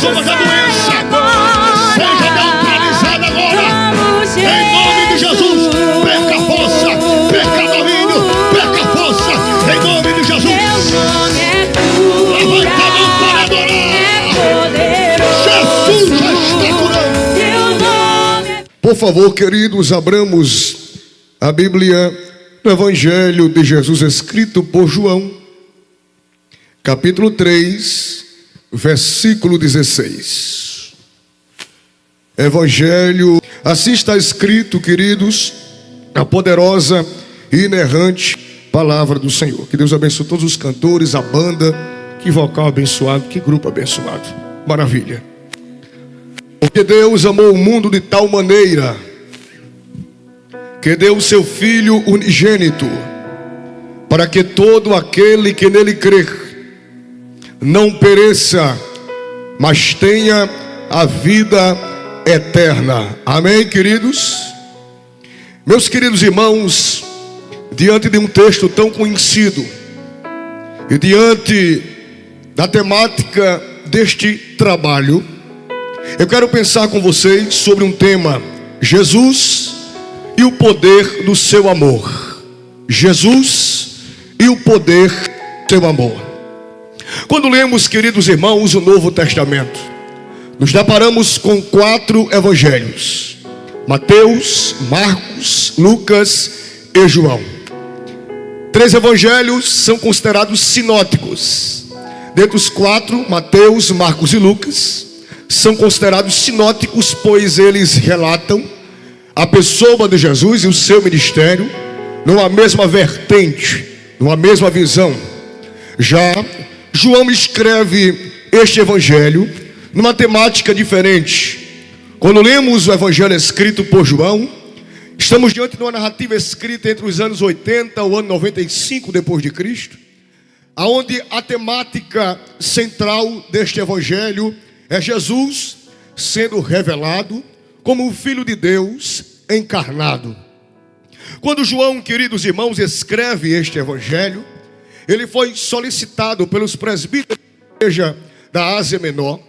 sombra da doença seja neutralizada agora. Em nome de Jesus, perca a força, perca domínio, perca a força. Em nome de Jesus. Levanta a mão para adorar. Jesus já está curando. Por favor, queridos, abramos a Bíblia no Evangelho de Jesus escrito por João, capítulo 3, versículo 16. Evangelho, assim está escrito, queridos, a poderosa e inerrante palavra do Senhor. Que Deus abençoe todos os cantores, a banda. Que vocal abençoado, que grupo abençoado. Maravilha. Porque Deus amou o mundo de tal maneira que deu o seu Filho unigênito, para que todo aquele que nele crer não pereça, mas tenha a vida eterna. Amém, queridos? Meus queridos irmãos, diante de um texto tão conhecido e diante da temática deste trabalho, eu quero pensar com vocês sobre um tema: Jesus e o poder do seu amor. Jesus e o poder do seu amor. Quando lemos, queridos irmãos, o Novo Testamento, nos deparamos com 4 evangelhos: Mateus, Marcos, Lucas e João. 3 evangelhos são considerados sinóticos. Dentre os 4, Mateus, Marcos e Lucas, são considerados sinóticos, pois eles relatam a pessoa de Jesus e o seu ministério numa mesma vertente, numa mesma visão. Já João escreve este evangelho numa temática diferente. Quando lemos o evangelho escrito por João, estamos diante de uma narrativa escrita entre os anos 80 e o ano 95 depois de Cristo, aonde a temática central deste evangelho é Jesus sendo revelado como o Filho de Deus encarnado. Quando João, queridos irmãos, escreve este evangelho, ele foi solicitado pelos presbíteros da igreja da Ásia Menor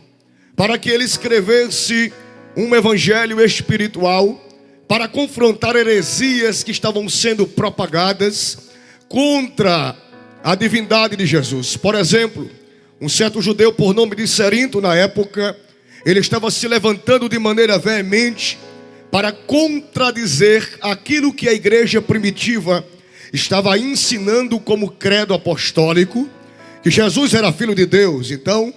para que ele escrevesse um evangelho espiritual para confrontar heresias que estavam sendo propagadas contra a divindade de Jesus. Por exemplo, um certo judeu por nome de Cerinto, na época, ele estava se levantando de maneira veemente para contradizer aquilo que a igreja primitiva estava ensinando como credo apostólico, que Jesus era filho de Deus. Então,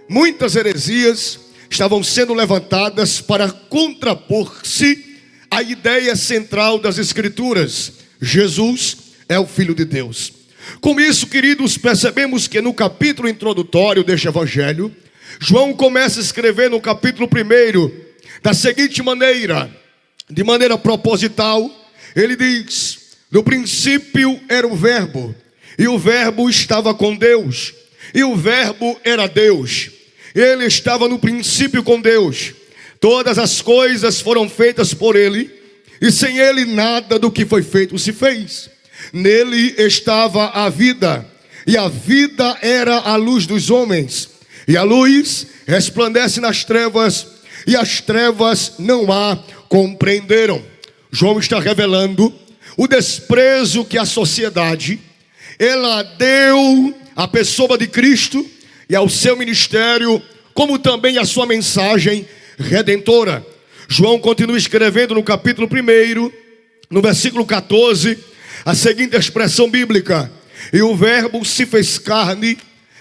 muitas heresias estavam sendo levantadas para contrapor-se à ideia central das Escrituras: Jesus é o Filho de Deus. Com isso, queridos, percebemos que no capítulo introdutório deste evangelho, João começa a escrever no capítulo 1 da seguinte maneira, de maneira proposital. Ele diz: no princípio era o verbo, e o verbo estava com Deus, e o verbo era Deus. Ele estava no princípio com Deus. Todas as coisas foram feitas por ele, e sem ele nada do que foi feito se fez. Nele estava a vida, e a vida era a luz dos homens. E a luz resplandece nas trevas, e as trevas não a compreenderam. João está revelando o desprezo que a sociedade, ela deu à pessoa de Cristo e ao seu ministério, como também a sua mensagem redentora. João continua escrevendo no capítulo 1, no versículo 14, a seguinte expressão bíblica: e o verbo se fez carne,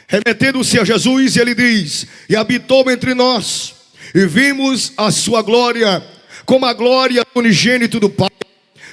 remetendo-se a Jesus, e ele diz: e habitou entre nós, e vimos a sua glória, como a glória do unigênito do Pai,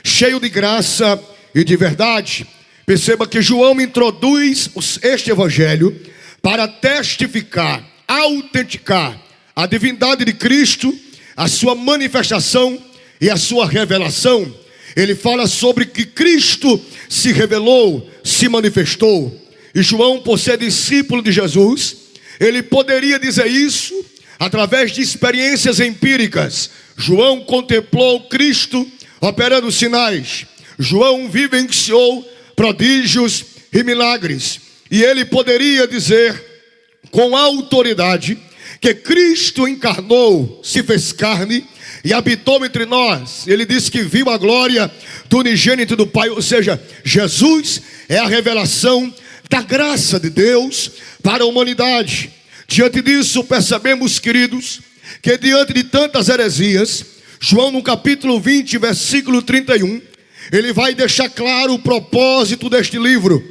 cheio de graça e de verdade. Perceba que João introduz este evangelho para testificar, autenticar a divindade de Cristo, a sua manifestação e a sua revelação. Ele fala sobre que Cristo se revelou, se manifestou. E João, por ser discípulo de Jesus, ele poderia dizer isso através de experiências empíricas. João contemplou Cristo operando sinais. João vivenciou prodígios e milagres. E ele poderia dizer com autoridade que Cristo encarnou, se fez carne e habitou entre nós. Ele disse que viu a glória do unigênito do Pai, ou seja, Jesus é a revelação da graça de Deus para a humanidade. Diante disso, percebemos, queridos, que diante de tantas heresias, João no capítulo 20, versículo 31, ele vai deixar claro o propósito deste livro,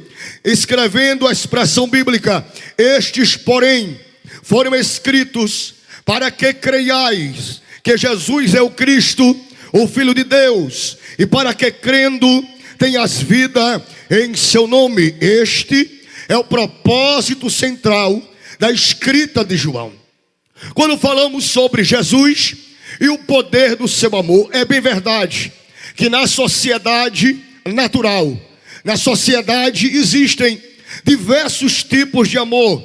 escrevendo a expressão bíblica: estes, porém, foram escritos para que creiais que Jesus é o Cristo, o Filho de Deus, e para que crendo tenhas vida em seu nome. Este é o propósito central da escrita de João. Quando falamos sobre Jesus e o poder do seu amor, é bem verdade que na sociedade natural, na sociedade existem diversos tipos de amor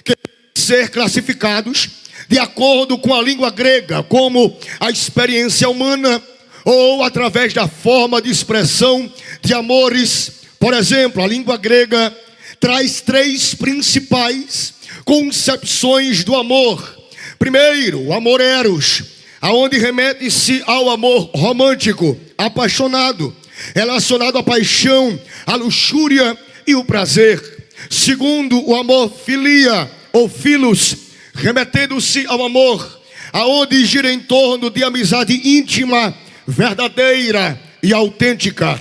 que devem ser classificados de acordo com a língua grega, como a experiência humana ou através da forma de expressão de amores. Por exemplo, a língua grega traz 3 principais concepções do amor. Primeiro, o amor eros, aonde remete-se ao amor romântico, apaixonado, relacionado à paixão, à luxúria e o prazer. Segundo, o amor filia ou filos, remetendo-se ao amor, aonde gira em torno de amizade íntima, verdadeira e autêntica.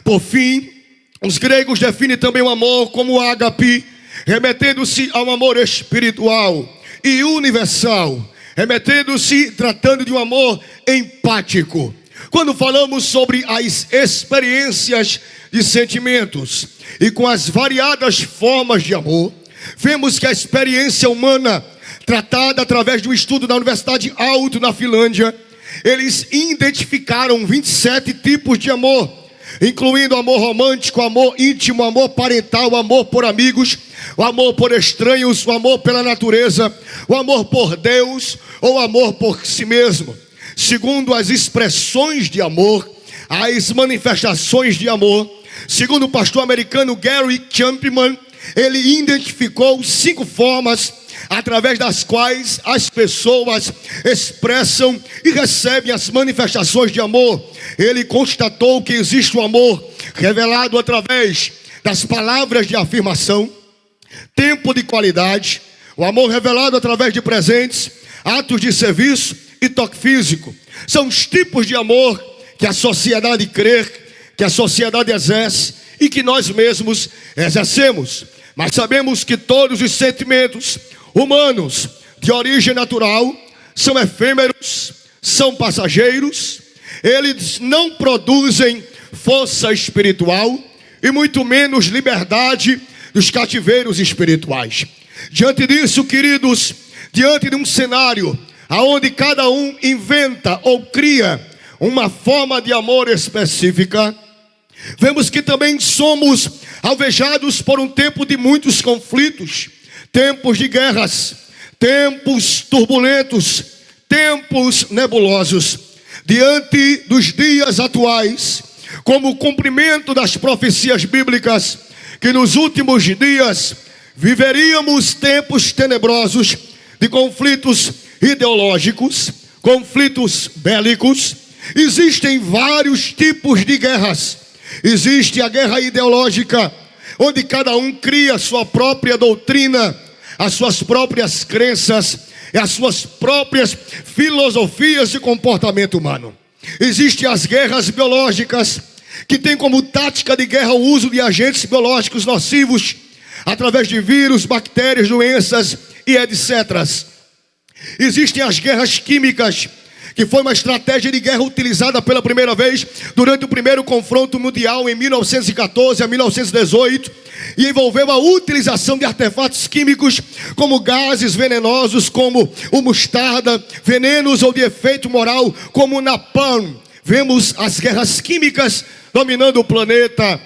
Por fim, os gregos definem também o amor como ágape, remetendo-se ao amor espiritual e universal, remetendo-se, tratando de um amor empático. Quando falamos sobre as experiências de sentimentos e com as variadas formas de amor, vemos que a experiência humana, tratada através de um estudo da Universidade Aalto, na Finlândia, eles identificaram 27 tipos de amor, incluindo amor romântico, amor íntimo, amor parental, amor por amigos, o amor por estranhos, o amor pela natureza, o amor por Deus ou amor por si mesmo. Segundo as expressões de amor, as manifestações de amor, segundo o pastor americano Gary Chapman, ele identificou 5 formas através das quais as pessoas expressam e recebem as manifestações de amor. Ele constatou que existe o amor revelado através das palavras de afirmação, tempo de qualidade, o amor revelado através de presentes, atos de serviço e toque físico. São os tipos de amor que a sociedade crê, que a sociedade exerce e que nós mesmos exercemos. Mas sabemos que todos os sentimentos humanos de origem natural são efêmeros, são passageiros, eles não produzem força espiritual e muito menos liberdade dos cativeiros espirituais. Diante disso, queridos, diante de um cenário onde cada um inventa ou cria uma forma de amor específica, vemos que também somos alvejados por um tempo de muitos conflitos, tempos de guerras, tempos turbulentos, tempos nebulosos. Diante dos dias atuais, como o cumprimento das profecias bíblicas, que nos últimos dias viveríamos tempos tenebrosos de conflitos ideológicos, conflitos bélicos. Existem vários tipos de guerras. Existe a guerra ideológica, onde cada um cria a sua própria doutrina, as suas próprias crenças e as suas próprias filosofias de comportamento humano. Existem as guerras biológicas, que tem como tática de guerra o uso de agentes biológicos nocivos, através de vírus, bactérias, doenças e etc. Existem as guerras químicas, que foi uma estratégia de guerra utilizada pela primeira vez durante o primeiro confronto mundial em 1914 a 1918, e envolveu a utilização de artefatos químicos como gases venenosos, como o mostarda, venenos ou de efeito moral, como o napalm. Vemos as guerras químicas dominando o planeta,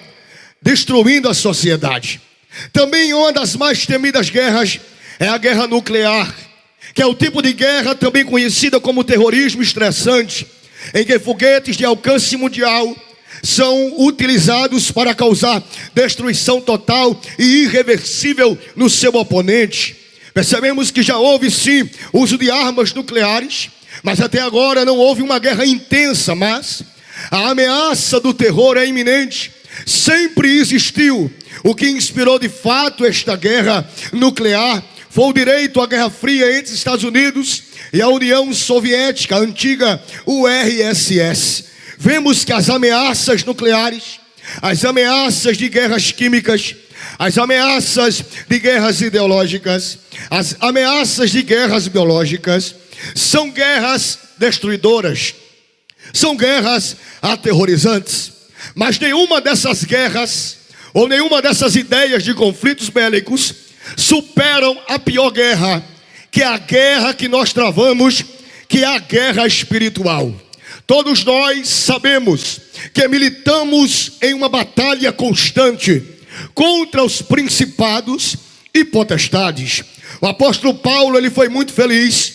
destruindo a sociedade. Também uma das mais temidas guerras é a guerra nuclear, que é o tipo de guerra também conhecida como terrorismo estressante, em que foguetes de alcance mundial são utilizados para causar destruição total e irreversível no seu oponente. Percebemos que já houve sim uso de armas nucleares, mas até agora não houve uma guerra intensa, mas a ameaça do terror é iminente, sempre existiu. O que inspirou de fato esta guerra nuclear foi o direito à Guerra Fria entre os Estados Unidos e a União Soviética, a antiga URSS. Vemos que as ameaças nucleares, as ameaças de guerras químicas, as ameaças de guerras ideológicas, as ameaças de guerras biológicas, são guerras destruidoras, são guerras aterrorizantes. Mas nenhuma dessas guerras, ou nenhuma dessas ideias de conflitos bélicos, superam a pior guerra, que é a guerra que nós travamos, que é a guerra espiritual. Todos nós sabemos que militamos em uma batalha constante contra os principados e potestades. O apóstolo Paulo, ele foi muito feliz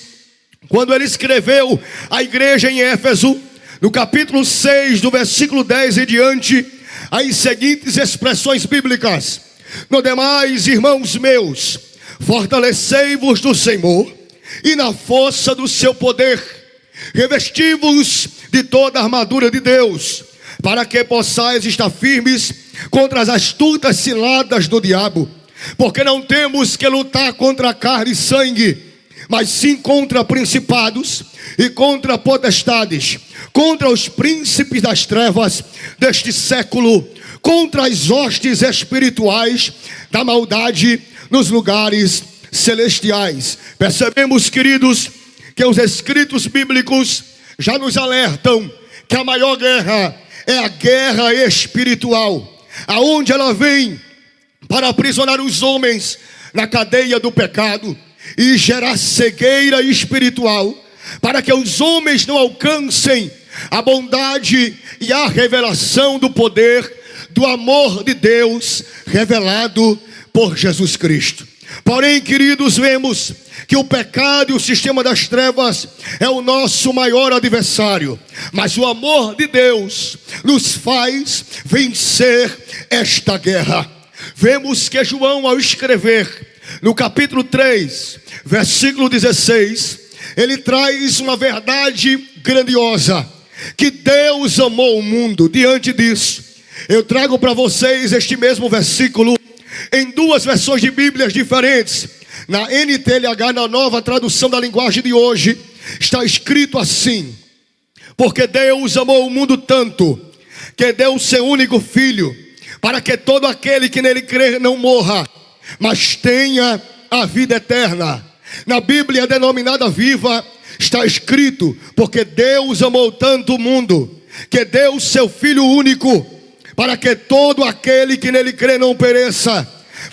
quando ele escreveu à igreja em Éfeso, no capítulo 6, do versículo 10 em diante, as seguintes expressões bíblicas: no demais, irmãos meus, fortalecei-vos do Senhor e na força do seu poder, revesti-vos de toda a armadura de Deus, para que possais estar firmes contra as astutas ciladas do diabo, porque não temos que lutar contra a carne e sangue, mas sim contra principados e contra potestades, contra os príncipes das trevas deste século, contra as hostes espirituais da maldade nos lugares celestiais. Percebemos, queridos, que os escritos bíblicos já nos alertam que a maior guerra é a guerra espiritual, aonde ela vem para aprisionar os homens na cadeia do pecado e gerar cegueira espiritual, para que os homens não alcancem a bondade e a revelação do poder, do amor de Deus revelado por Jesus Cristo. Porém, queridos, vemos que o pecado e o sistema das trevas é o nosso maior adversário, mas o amor de Deus nos faz vencer esta guerra. Vemos que João, ao escrever no capítulo 3, versículo 16, ele traz uma verdade grandiosa, que Deus amou o mundo. Diante disso, eu trago para vocês este mesmo versículo em duas versões de Bíblias diferentes. Na NTLH, na nova tradução da linguagem de hoje, está escrito assim: porque Deus amou o mundo tanto, que deu o seu único filho, para que todo aquele que nele crer não morra, mas tenha a vida eterna. Na Bíblia denominada Viva, está escrito: porque Deus amou tanto o mundo, que deu o seu Filho único, para que todo aquele que nele crê não pereça,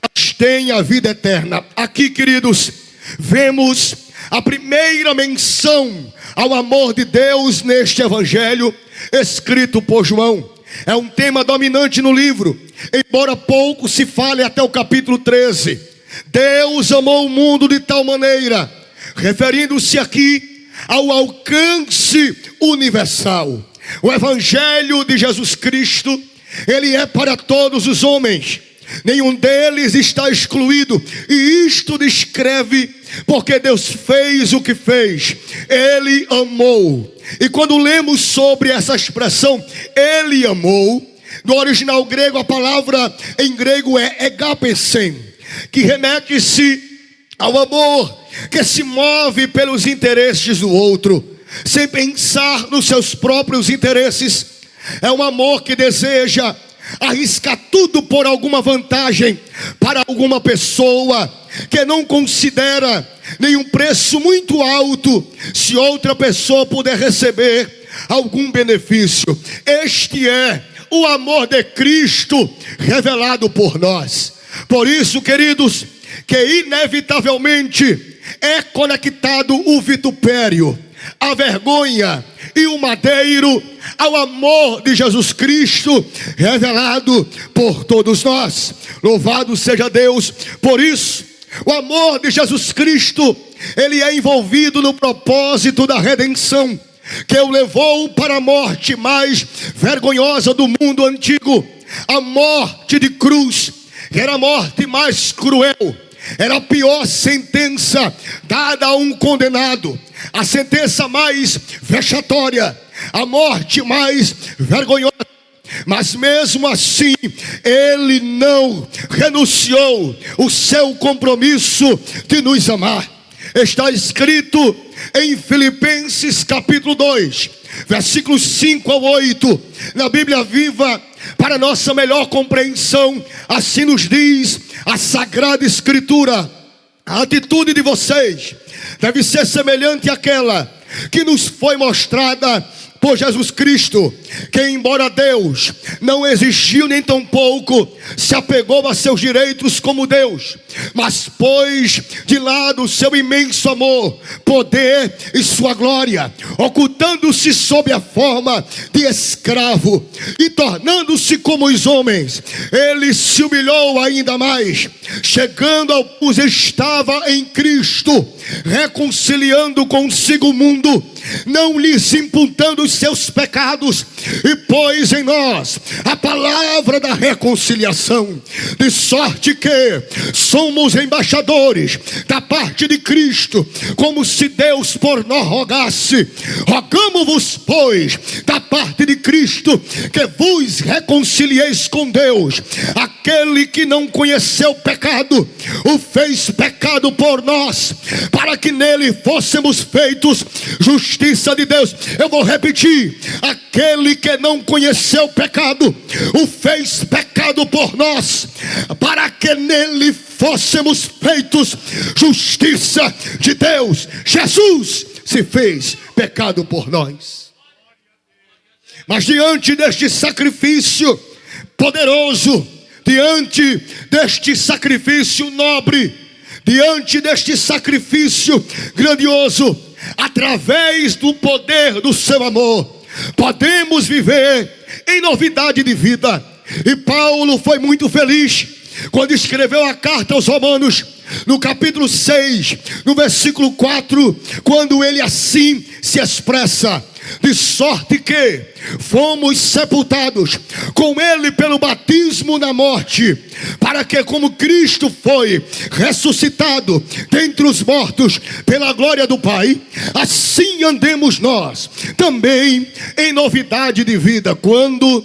mas tenha a vida eterna. Aqui, queridos, vemos a primeira menção ao amor de Deus neste evangelho escrito por João. É um tema dominante no livro, embora pouco se fale até o capítulo 13. Deus amou o mundo de tal maneira, referindo-se aqui ao alcance universal. O evangelho de Jesus Cristo, ele é para todos os homens, nenhum deles está excluído, e isto descreve porque Deus fez o que fez. Ele amou. E quando lemos sobre essa expressão, ele amou, no original grego, a palavra em grego é agapesen, que remete-se ao amor que se move pelos interesses do outro, sem pensar nos seus próprios interesses. É um amor que deseja arriscar tudo por alguma vantagem para alguma pessoa, que não considera nenhum preço muito alto se outra pessoa puder receber algum benefício. Este é o amor de Cristo revelado por nós. Por isso, queridos, que inevitavelmente é conectado o vitupério, a vergonha e o madeiro ao amor de Jesus Cristo revelado por todos nós. Louvado seja Deus por isso. O amor de Jesus Cristo, ele é envolvido no propósito da redenção, que o levou para a morte mais vergonhosa do mundo antigo, a morte de cruz, que era a morte mais cruel. era a pior sentença dada a um condenado, a sentença mais vexatória, a morte mais vergonhosa. Mas mesmo assim, ele não renunciou o seu compromisso de nos amar. Está escrito em Filipenses capítulo 2, versículos 5 ao 8, na Bíblia Viva, para nossa melhor compreensão. Assim nos diz a Sagrada Escritura: a atitude de vocês deve ser semelhante àquela que nos foi mostrada por Jesus Cristo, que embora Deus não existiu nem tampouco se apegou a seus direitos como Deus, mas pôs de lado o seu imenso amor, poder e sua glória, ocultando-se sob a forma de escravo e tornando-se como os homens, ele se humilhou ainda mais, chegando ao que estava em Cristo, reconciliando consigo o mundo, não lhes imputando os seus pecados, e pôs em nós a palavra da reconciliação, de sorte que somos embaixadores da parte de Cristo, como se Deus por nós rogasse. Rogamo-vos, pois, da parte de Cristo, que vos reconcilieis com Deus. Aquele que não conheceu pecado, o fez pecado por nós, para que nele fôssemos feitos justiça de Deus. Eu vou repetir: aquele que não conheceu pecado, o fez pecado por nós, para que nele fôssemos feitos justiça de Deus. Jesus se fez pecado por nós. Mas diante deste sacrifício poderoso, diante deste sacrifício nobre, diante deste sacrifício grandioso, através do poder do seu amor, podemos viver em novidade de vida. E Paulo foi muito feliz quando escreveu a carta aos Romanos, no capítulo 6, no versículo 4, quando ele assim se expressa: de sorte que fomos sepultados com ele pelo batismo na morte, para que, como Cristo foi ressuscitado dentre os mortos pela glória do Pai, assim andemos nós também em novidade de vida. Quando,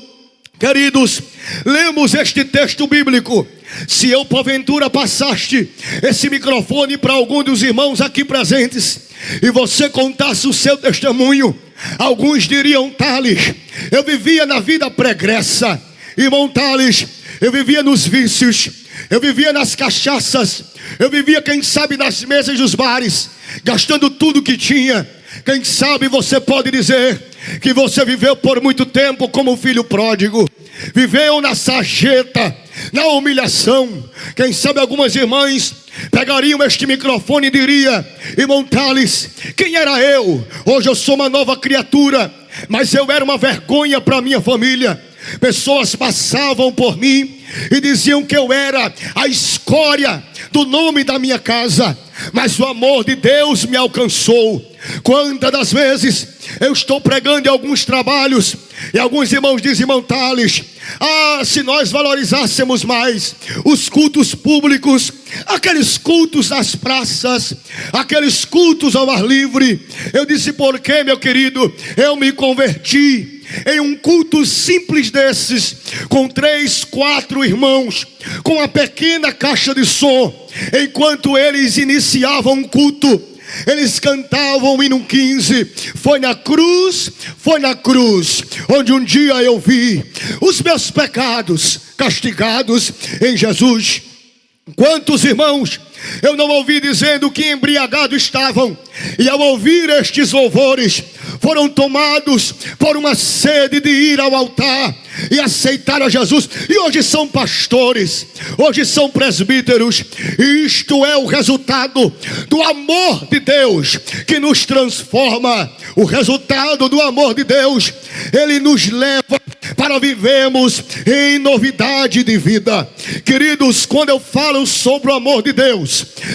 queridos, lemos este texto bíblico, se eu porventura passaste esse microfone para algum dos irmãos aqui presentes e você contasse o seu testemunho, alguns diriam: Thales, eu vivia na vida pregressa. Irmão Thales, eu vivia nos vícios, eu vivia nas cachaças, eu vivia, quem sabe, nas mesas dos bares, gastando tudo que tinha. Quem sabe você pode dizer que você viveu por muito tempo como um filho pródigo, viveu na sarjeta, na humilhação. Quem sabe algumas irmãs pegariam este microfone e diriam: irmão Thales, quem era eu? Hoje eu sou uma nova criatura, mas eu era uma vergonha para minha família. Pessoas passavam por mim e diziam que eu era a escória do nome da minha casa, mas o amor de Deus me alcançou. Quantas das vezes eu estou pregando em alguns trabalhos e alguns irmãos dizem: irmão Thales, se nós valorizássemos mais os cultos públicos, aqueles cultos nas praças, aqueles cultos ao ar livre. Eu disse: por quê, meu querido? Eu me converti em um culto simples desses, com 3, 4 irmãos, com uma pequena caixa de som. Enquanto eles iniciavam um culto, eles cantavam o hino 15: foi na cruz, onde um dia eu vi os meus pecados castigados em Jesus. Quantos irmãos eu não ouvi dizendo que embriagados estavam, e ao ouvir estes louvores foram tomados por uma sede de ir ao altar e aceitar a Jesus, e hoje são pastores, hoje são presbíteros. Isto é o resultado do amor de Deus que nos transforma. O resultado do amor de Deus, ele nos leva para vivermos em novidade de vida. Queridos, quando eu falo sobre o amor de Deus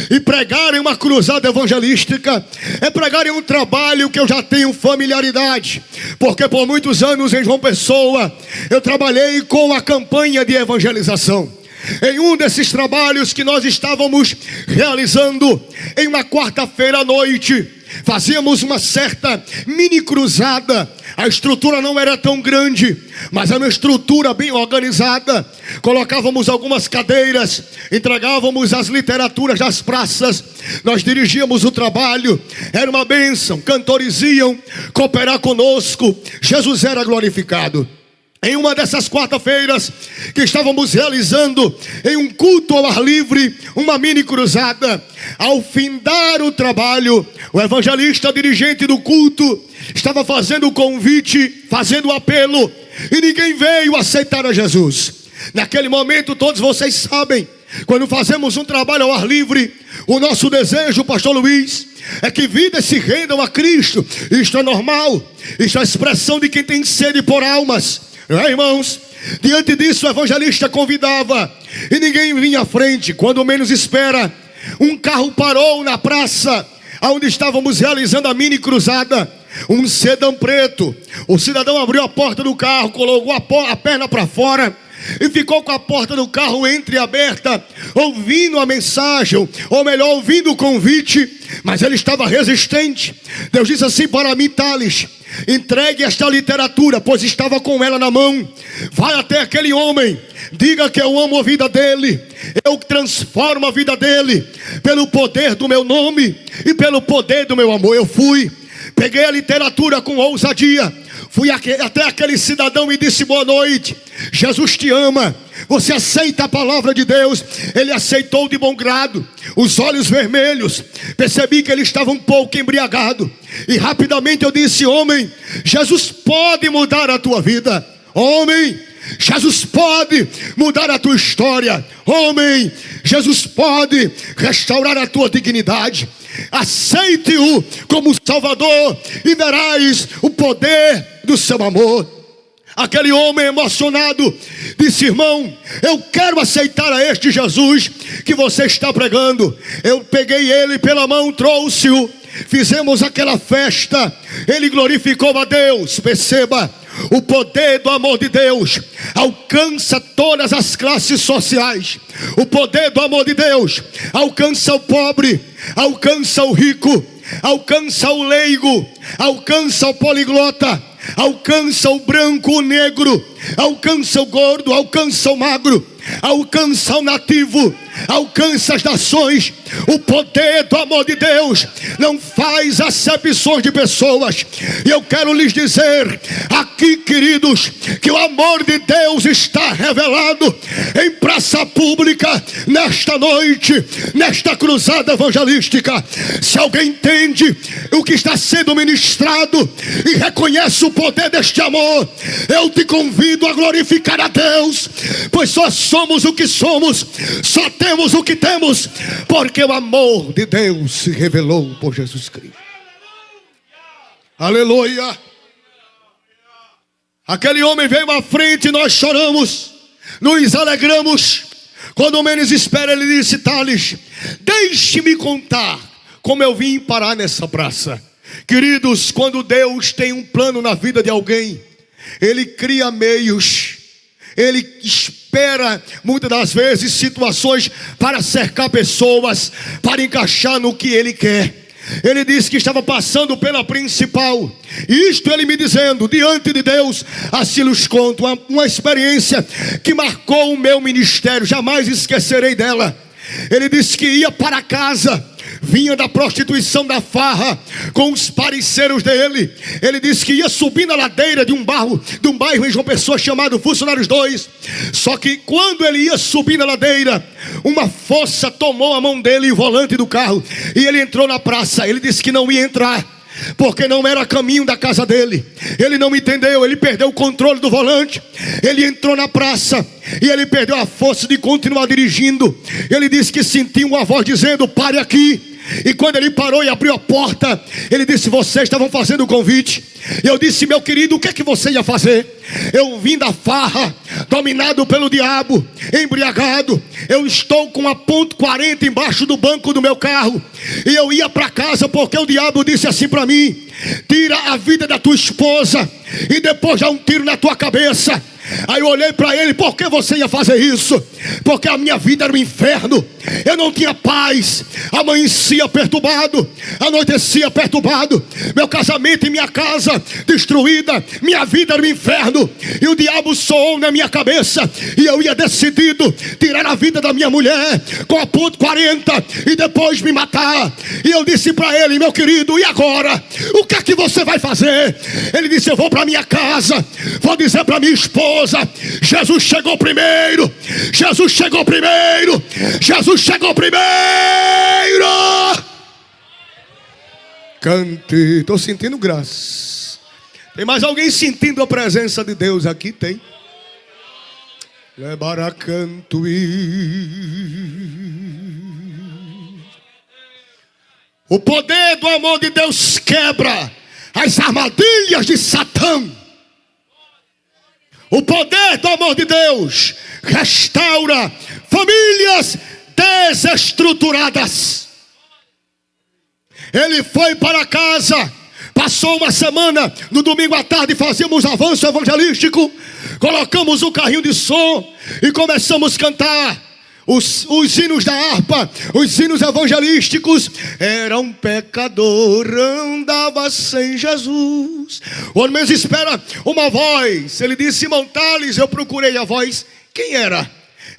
e pregar em uma cruzada evangelística, é pregar em um trabalho que eu já tenho familiaridade, porque por muitos anos em João Pessoa eu trabalhei com a campanha de evangelização. em um desses trabalhos que nós estávamos realizando, em uma quarta-feira à noite, fazíamos uma certa mini cruzada. A estrutura não era tão grande, mas era uma estrutura bem organizada. Colocávamos algumas cadeiras, entregávamos as literaturas das praças, nós dirigíamos o trabalho, era uma bênção. Cantores iam cooperar conosco, Jesus era glorificado. Em uma dessas quarta-feiras que estávamos realizando em um culto ao ar livre, uma mini cruzada, ao findar o trabalho, o evangelista dirigente do culto estava fazendo o convite, fazendo o apelo, e ninguém veio aceitar a Jesus. Naquele momento, todos vocês sabem, quando fazemos um trabalho ao ar livre, o nosso desejo, pastor Luiz, é que vidas se rendam a Cristo. Isto é normal, isto é a expressão de quem tem sede por almas. Irmãos, diante disso o evangelista convidava e ninguém vinha à frente. Quando menos espera, um carro parou na praça onde estávamos realizando a mini cruzada, um sedã preto. O cidadão abriu a porta do carro, colocou a perna para fora e ficou com a porta do carro entreaberta, ouvindo a mensagem, ou melhor, ouvindo o convite, mas ele estava resistente. Deus disse assim para mim: Thales, entregue esta literatura, pois estava com ela na mão. Vai até aquele homem, diga que eu amo a vida dele, eu transformo a vida dele, pelo poder do meu nome e pelo poder do meu amor. Eu fui, peguei a literatura com ousadia, fui até aquele cidadão e disse: boa noite, Jesus te ama, você aceita a palavra de Deus? Ele aceitou de bom grado, os olhos vermelhos, percebi que ele estava um pouco embriagado, e rapidamente eu disse: homem, Jesus pode mudar a tua vida. Homem, Jesus pode mudar a tua história. Homem, Jesus pode restaurar a tua dignidade. Aceite-o como Salvador e verás o poder do seu amor. Aquele homem emocionado disse: irmão, eu quero aceitar a este Jesus que você está pregando. Eu peguei ele pela mão, trouxe-o, fizemos aquela festa, ele glorificou a Deus. Perceba, o poder do amor de Deus alcança todas as classes sociais. O poder do amor de Deus alcança o pobre, alcança o rico, alcança o leigo, alcança o poliglota, alcança o branco, o negro, alcança o gordo, alcança o magro, alcança o nativo, alcança as nações. O poder do amor de Deus não faz acepções de pessoas. E eu quero lhes dizer aqui, queridos, que o amor de Deus está revelado em praça pública nesta noite, nesta cruzada evangelística. Se alguém entende o que está sendo ministrado e reconhece o poder deste amor, eu te convido a glorificar a Deus, pois só somos o que somos, só temos o que temos, porque o amor de Deus se revelou por Jesus Cristo. Aleluia. Aquele homem veio à frente e nós choramos, nos alegramos. Quando menos espera, ele disse: Thales, deixe-me contar como eu vim parar nessa praça. Queridos, quando Deus tem um plano na vida de alguém, Ele cria meios, Ele espera muitas das vezes situações para cercar pessoas, para encaixar no que Ele quer. Ele disse que estava passando pela principal, isto ele me dizendo, diante de Deus, assim lhes conto, uma experiência que marcou o meu ministério, jamais esquecerei dela. Ele disse que ia para casa, vinha da prostituição, da farra, com os parceiros dele. Ele disse que ia subir na ladeira de um bairro em João Pessoa chamado Funcionários 2. Só que quando ele ia subir na ladeira, uma força tomou a mão dele e o volante do carro, e ele entrou na praça. Ele disse que não ia entrar, porque não era caminho da casa dele. Ele não entendeu, ele perdeu o controle do volante. Ele entrou na praça e ele perdeu a força de continuar dirigindo. Ele disse que sentiu uma voz dizendo: pare aqui. E quando ele parou e abriu a porta, ele disse: vocês estavam fazendo o convite. E eu disse: meu querido, o que é que você ia fazer? Eu vim da farra, dominado pelo diabo, embriagado. Eu estou com a .40 embaixo do banco do meu carro, e eu ia para casa porque o diabo disse assim para mim: tira a vida da tua esposa e depois dá um tiro na tua cabeça. Aí eu olhei para ele: por que você ia fazer isso? Porque a minha vida era um inferno. Eu não tinha paz. Amanhecia perturbado, anoitecia perturbado. Meu casamento e minha casa destruída. Minha vida era um inferno. E o diabo soou na minha cabeça. E eu ia decidido tirar a vida da minha mulher com a ponto 40 e depois me matar. E eu disse para ele: meu querido, e agora? O que é que você vai fazer? Ele disse: eu vou para minha casa, vou dizer para minha esposa: Jesus chegou primeiro. Jesus chegou primeiro. Jesus chegou primeiro. Cante. Estou sentindo graça. Tem mais alguém sentindo a presença de Deus aqui? Tem. Lebaracanto. O poder do amor de Deus quebra as armadilhas de Satã. O poder do amor de Deus restaura famílias desestruturadas. Ele foi para casa, passou uma semana. No domingo à tarde fazíamos avanço evangelístico. Colocamos o carrinho de som e começamos a cantar os hinos da harpa, os hinos evangelísticos. Era um pecador, andava sem Jesus. O homem espera uma voz. Ele disse: Simão Tales, eu procurei a voz. Quem era?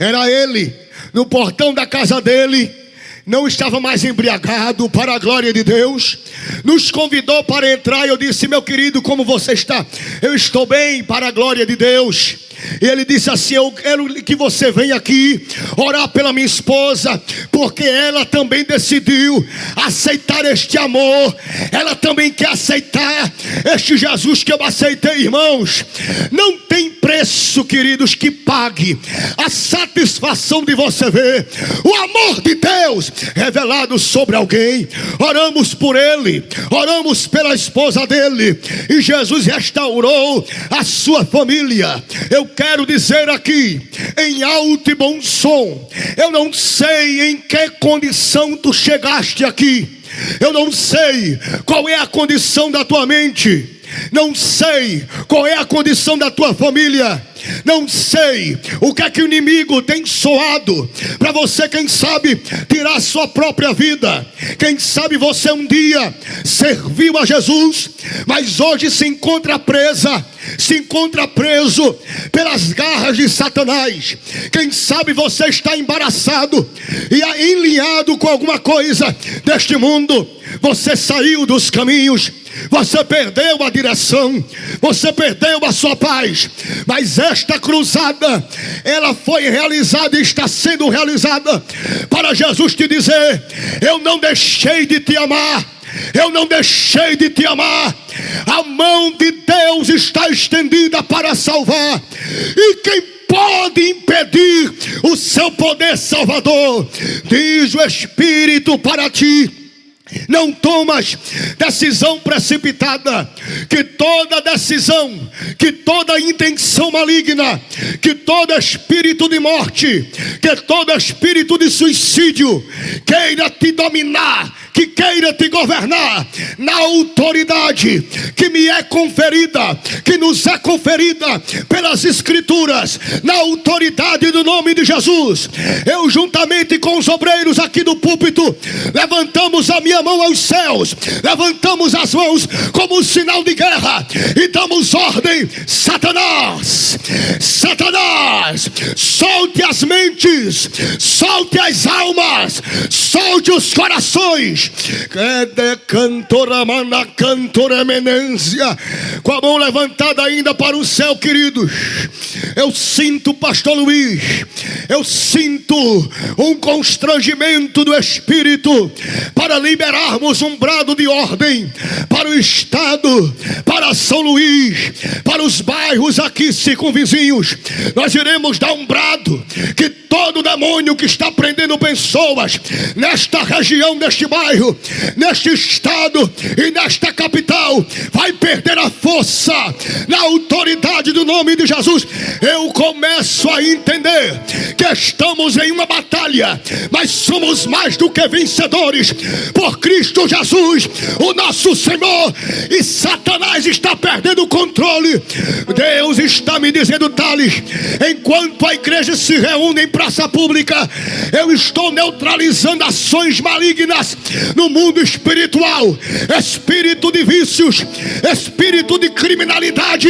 Era ele, no portão da casa dele. Não estava mais embriagado, para a glória de Deus. Nos convidou para entrar. Eu disse: meu querido, como você está? Eu estou bem, para a glória de Deus. E ele disse assim: eu quero que você venha aqui orar pela minha esposa, porque ela também decidiu aceitar este amor. Ela também quer aceitar este Jesus que eu aceitei, irmãos. Não tem preço, queridos, que pague a satisfação de você ver o amor de Deus revelado sobre alguém. Oramos por ele, oramos pela esposa dele, e Jesus restaurou a sua família. Eu quero dizer aqui, em alto e bom som, eu não sei em que condição tu chegaste aqui. Eu não sei qual é a condição da tua mente. Não sei qual é a condição da tua família. Não sei o que é que o inimigo tem soado para você, quem sabe, tirar a sua própria vida. Quem sabe você um dia serviu a Jesus, mas hoje se encontra presa, se encontra preso pelas garras de Satanás. Quem sabe você está embaraçado e enlinhado com alguma coisa deste mundo. Você saiu dos caminhos, você perdeu a direção, você perdeu a sua paz. Mas esta cruzada, ela foi realizada e está sendo realizada para Jesus te dizer: eu não deixei de te amar, eu não deixei de te amar. A mão de Deus está estendida para salvar, e quem pode impedir o seu poder salvador? Diz o Espírito para ti: não tomas decisão precipitada, que toda decisão, que toda intenção maligna, que todo espírito de morte, que todo espírito de suicídio queira te dominar, que queira te governar, na autoridade que me é conferida, que nos é conferida pelas Escrituras, na autoridade do nome de Jesus, eu juntamente com os obreiros aqui do púlpito, levantamos a minha mão aos céus, levantamos as mãos como um sinal de guerra e damos ordem: Satanás, Satanás, solte as mentes, solte as almas, solte os corações. Com a mão levantada ainda para o céu, queridos, eu sinto, pastor Luiz, eu sinto um constrangimento do Espírito para liberarmos um brado de ordem para o estado, para São Luís, para os bairros aqui circunvizinhos. Nós iremos dar um brado que todo demônio que está prendendo pessoas nesta região, neste bairro, neste estado e nesta capital, vai perder a força na autoridade do nome de Jesus. eu começo a entender que estamos em uma batalha, mas somos mais do que vencedores por Cristo Jesus, o nosso Senhor. E Satanás está perdendo o controle. Deus está me dizendo: Thales, enquanto a igreja se reúne em praça pública, eu estou neutralizando ações malignas no mundo espiritual. Espírito de vícios, espírito de criminalidade,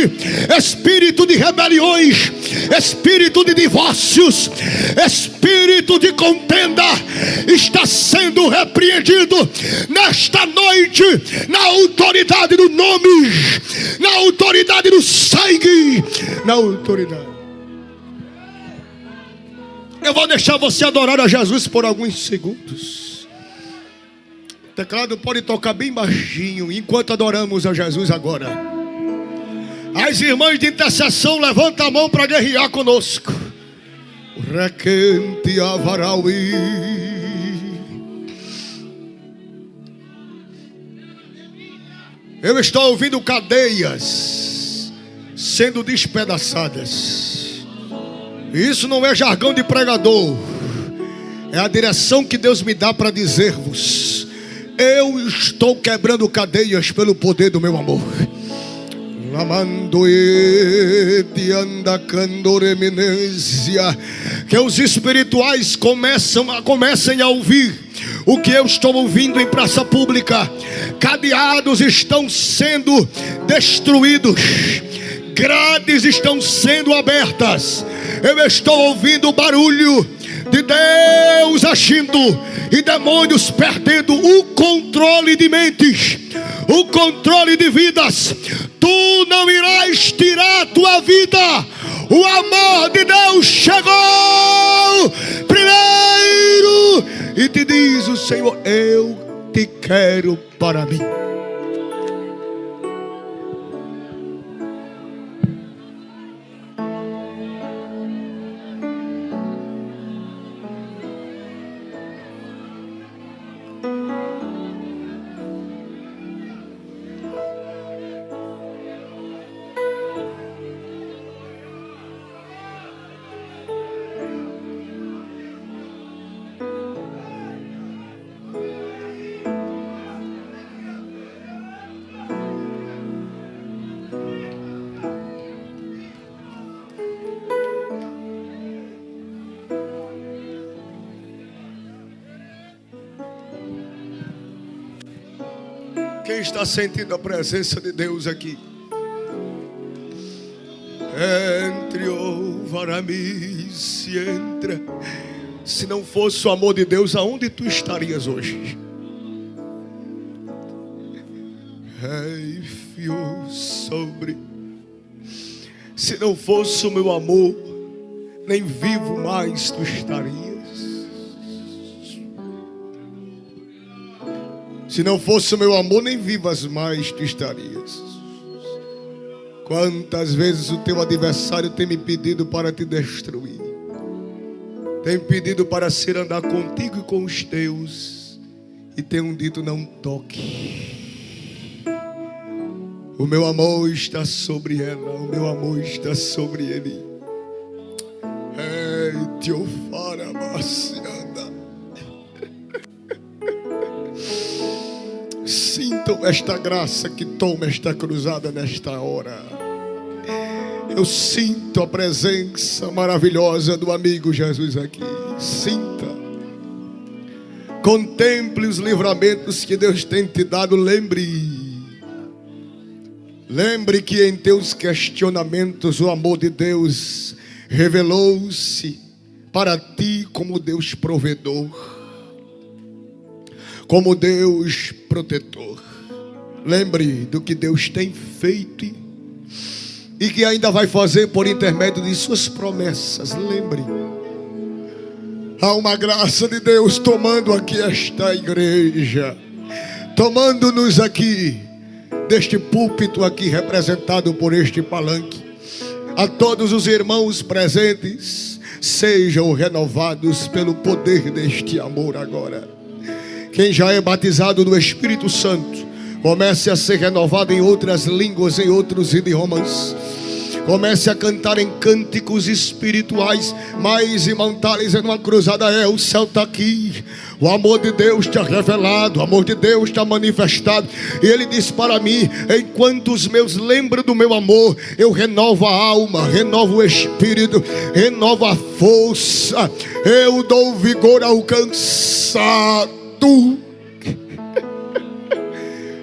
espírito de rebeliões, espírito de divórcios, espírito de contenda está sendo repreendido nesta noite, na autoridade do nome, na autoridade do sangue, na autoridade. Eu vou deixar você adorar a Jesus por alguns segundos. O teclado pode tocar bem baixinho enquanto adoramos a Jesus agora. As irmãs de intercessão, levanta a mão para guerrear conosco. Requente Avarauí. Eu estou ouvindo cadeias sendo despedaçadas. Isso não é jargão de pregador, é a direção que Deus me dá para dizer-vos: eu estou quebrando cadeias pelo poder do meu amor. Que os espirituais comecem a ouvir o que eu estou ouvindo em praça pública. Cadeados estão sendo destruídos, grades estão sendo abertas. Eu estou ouvindo o barulho de Deus agindo e demônios perdendo o controle de mentes, o controle de vidas. Tu não irás tirar a tua vida. O amor de Deus chegou primeiro e te diz o Senhor: eu te quero para mim. Quem está sentindo a presença de Deus aqui? Entre o varamis se entra. Se não fosse o amor de Deus, aonde tu estarias hoje? Rei fio sobre. Se não fosse o meu amor, nem vivo mais tu estarias. Se não fosse o meu amor, nem vivas mais tu estarias. Quantas vezes o teu adversário tem me pedido para te destruir, tem pedido para ser andar contigo e com os teus, e tem dito: não toque. O meu amor está sobre ela, o meu amor está sobre ele. Ei, Teofara Marciana. Sintam esta graça que toma esta cruzada nesta hora. Eu sinto a presença maravilhosa do amigo Jesus aqui. Sinta. Contemple os livramentos que Deus tem te dado. Lembre que em teus questionamentos o amor de Deus revelou-se para ti como Deus provedor, como Deus protetor. Lembre do que Deus tem feito e que ainda vai fazer por intermédio de suas promessas. Lembre, há uma graça de Deus tomando aqui esta igreja, tomando-nos aqui deste púlpito aqui representado por este palanque. A todos os irmãos presentes, sejam renovados pelo poder deste amor agora. Quem já é batizado no Espírito Santo, comece a ser renovado em outras línguas, em outros idiomas. Comece a cantar em cânticos espirituais. Mais imortais em uma cruzada o céu está aqui. O amor de Deus está revelado, o amor de Deus está manifestado. E Ele diz para mim: enquanto os meus lembram do meu amor, eu renovo a alma, renovo o espírito, renovo a força, eu dou vigor ao cansado.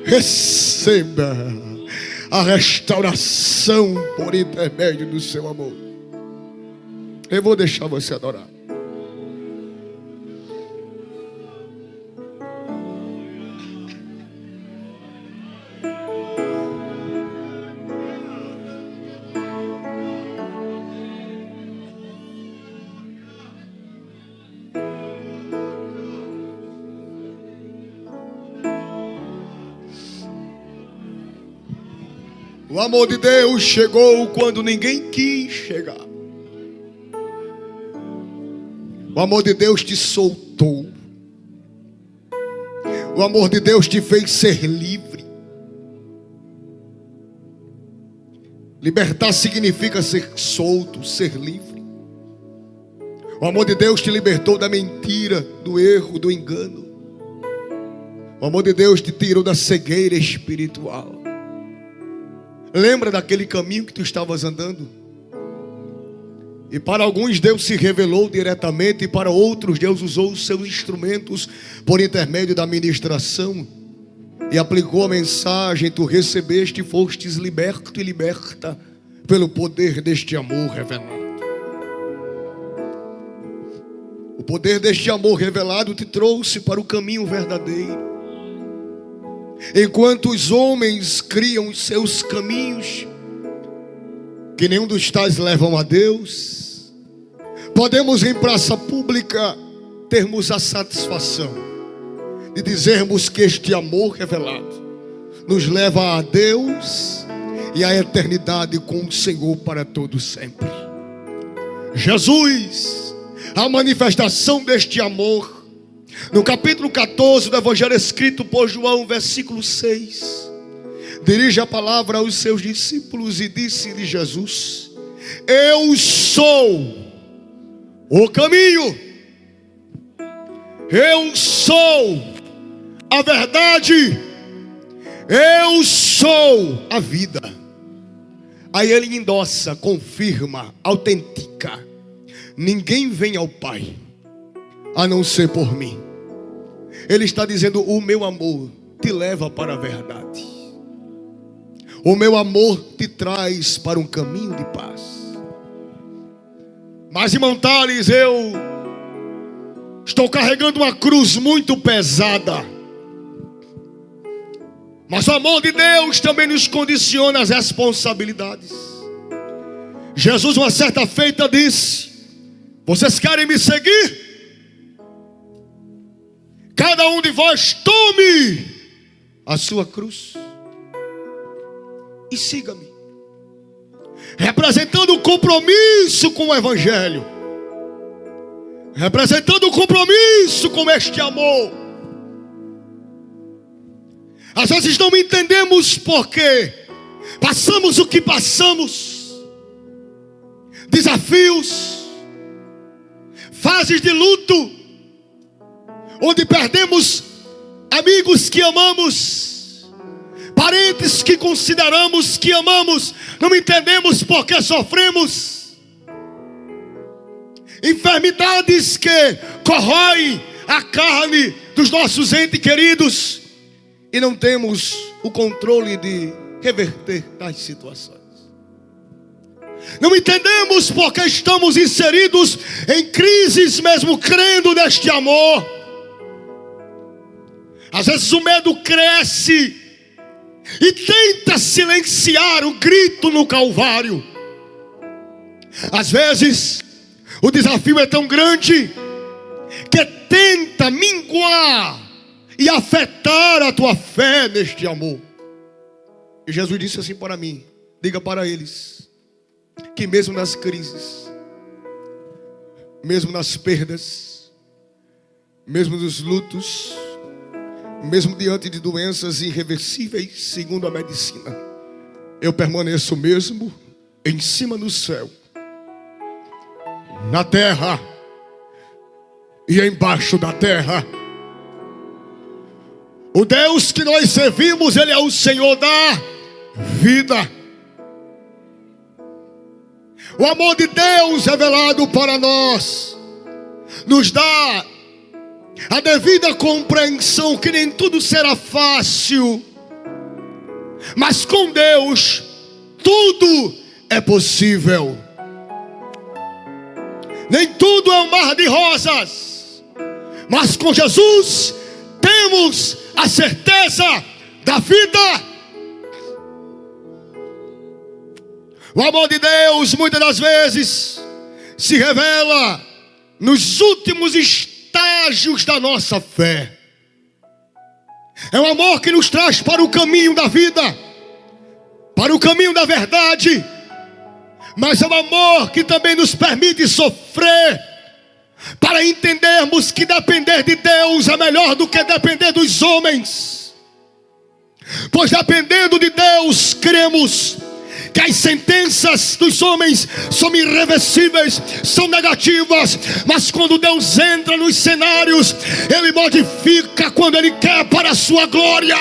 Receba a restauração por intermédio do seu amor. Eu vou deixar você adorar. O amor de Deus chegou quando ninguém quis chegar. O amor de Deus te soltou. O amor de Deus te fez ser livre. Libertar significa ser solto, ser livre. O amor de Deus te libertou da mentira, do erro, do engano. O amor de Deus te tirou da cegueira espiritual. Lembra daquele caminho que tu estavas andando? E para alguns Deus se revelou diretamente, e para outros Deus usou os seus instrumentos por intermédio da ministração e aplicou a mensagem. Tu recebeste e fostes liberto e liberta pelo poder deste amor revelado. O poder deste amor revelado te trouxe para o caminho verdadeiro. Enquanto os homens criam os seus caminhos, que nenhum dos tais levam a Deus, podemos em praça pública termos a satisfação de dizermos que este amor revelado nos leva a Deus e à eternidade com o Senhor para todo sempre. Jesus, a manifestação deste amor, no capítulo 14 do Evangelho escrito por João, versículo 6, dirige a palavra aos seus discípulos e disse-lhe Jesus: eu sou o caminho, eu sou a verdade, eu sou a vida. Aí ele endossa, confirma, autentica: ninguém vem ao Pai a não ser por mim. Ele está dizendo: o meu amor te leva para a verdade. O meu amor te traz para um caminho de paz. Mas, irmão Thales, eu estou carregando uma cruz muito pesada. Mas o amor de Deus também nos condiciona as responsabilidades. Jesus uma certa feita disse: vocês querem me seguir? Cada um de vós tome a sua cruz e siga-me. Representando o compromisso com o Evangelho, representando o compromisso com este amor. Às vezes não entendemos porque passamos o que passamos, desafios, fases de luto, onde perdemos amigos que amamos, parentes que consideramos que amamos, não entendemos porque sofremos, enfermidades que corroem a carne dos nossos entes queridos, e não temos o controle de reverter tais situações. Não entendemos porque estamos inseridos em crises mesmo crendo neste amor. Às vezes o medo cresce e tenta silenciar o grito no Calvário. Às vezes o desafio é tão grande que tenta minguar e afetar a tua fé neste amor. E Jesus disse assim para mim: diga para eles que mesmo nas crises, mesmo nas perdas, mesmo nos lutos, mesmo diante de doenças irreversíveis segundo a medicina, eu permaneço o mesmo, em cima do céu, na terra e embaixo da terra. O Deus que nós servimos, Ele é o Senhor da vida. O amor de Deus revelado para nós nos dá a devida compreensão que nem tudo será fácil, mas com Deus tudo é possível. Nem tudo é um mar de rosas, mas com Jesus temos a certeza da vida. O amor de Deus muitas das vezes se revela nos últimos estágios da nossa fé. É um amor que nos traz para o caminho da vida, para o caminho da verdade, mas é um amor que também nos permite sofrer, para entendermos que depender de Deus é melhor do que depender dos homens. Pois dependendo de Deus, cremos que as sentenças dos homens são irreversíveis, são negativas, mas quando Deus entra nos cenários, Ele modifica quando Ele quer para a sua glória.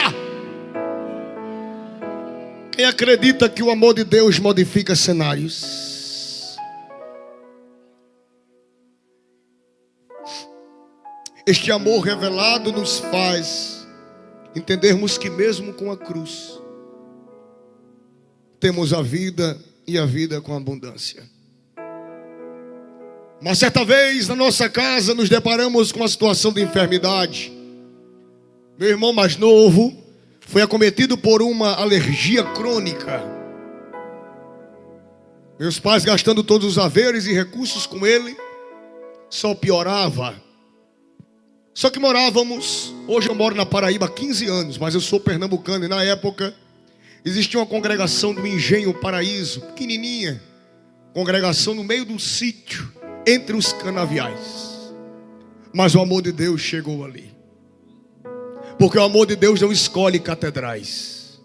Quem acredita que o amor de Deus modifica cenários? Este amor revelado nos faz entendermos que mesmo com a cruz temos a vida e a vida com abundância. Uma certa vez na nossa casa nos deparamos com uma situação de enfermidade. Meu irmão mais novo foi acometido por uma alergia crônica. Meus pais gastando todos os haveres e recursos com ele, só piorava. Só que morávamos, hoje eu moro na Paraíba há 15 anos, mas eu sou pernambucano e na época existia uma congregação do Engenho Paraíso, pequenininha, congregação no meio do sítio, entre os canaviais. Mas o amor de Deus chegou ali. Porque o amor de Deus não escolhe catedrais.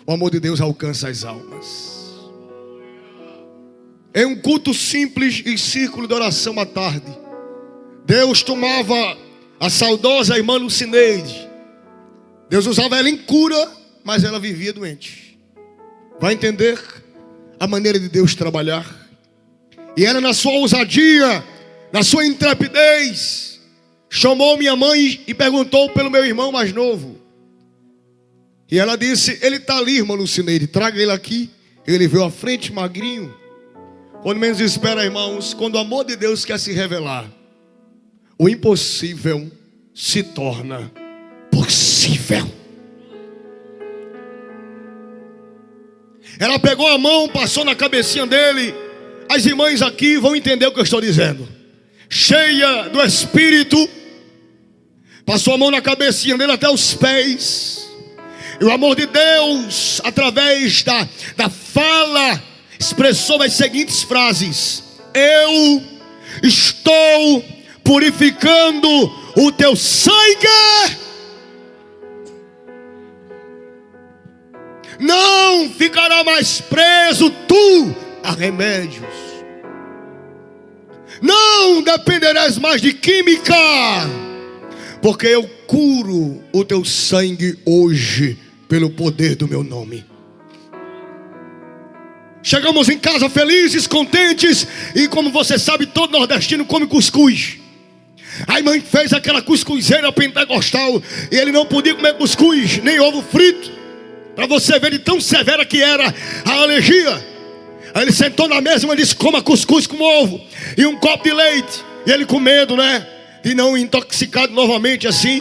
O amor de Deus alcança as almas. Em um culto simples em círculo de oração à tarde, Deus tomava a saudosa irmã Lucineide. Deus usava ela em cura, mas ela vivia doente. Vai entender a maneira de Deus trabalhar. E ela, na sua ousadia, na sua intrepidez, chamou minha mãe e perguntou pelo meu irmão mais novo. E ela disse: ele está ali, irmã Lucineide, traga ele aqui. Ele veio à frente, magrinho. Quando menos espera, irmãos, quando o amor de Deus quer se revelar, o impossível se torna possível. Ela pegou a mão, passou na cabecinha dele. As irmãs aqui vão entender o que eu estou dizendo. Cheia do Espírito, passou a mão na cabecinha dele até os pés. E o amor de Deus, através da fala, expressou as seguintes frases: eu estou purificando o teu sangue. Não ficará mais preso tu a remédios. Não dependerás mais de química, porque eu curo o teu sangue hoje pelo poder do meu nome. Chegamos em casa felizes, contentes. E como você sabe, todo nordestino come cuscuz. A mãe fez aquela cuscuzeira pentecostal, e ele não podia comer cuscuz, nem ovo frito, para você ver de tão severa que era a alergia. Aí ele sentou na mesa e disse: coma cuscuz com ovo e um copo de leite. E ele com medo, né, de não intoxicado novamente assim,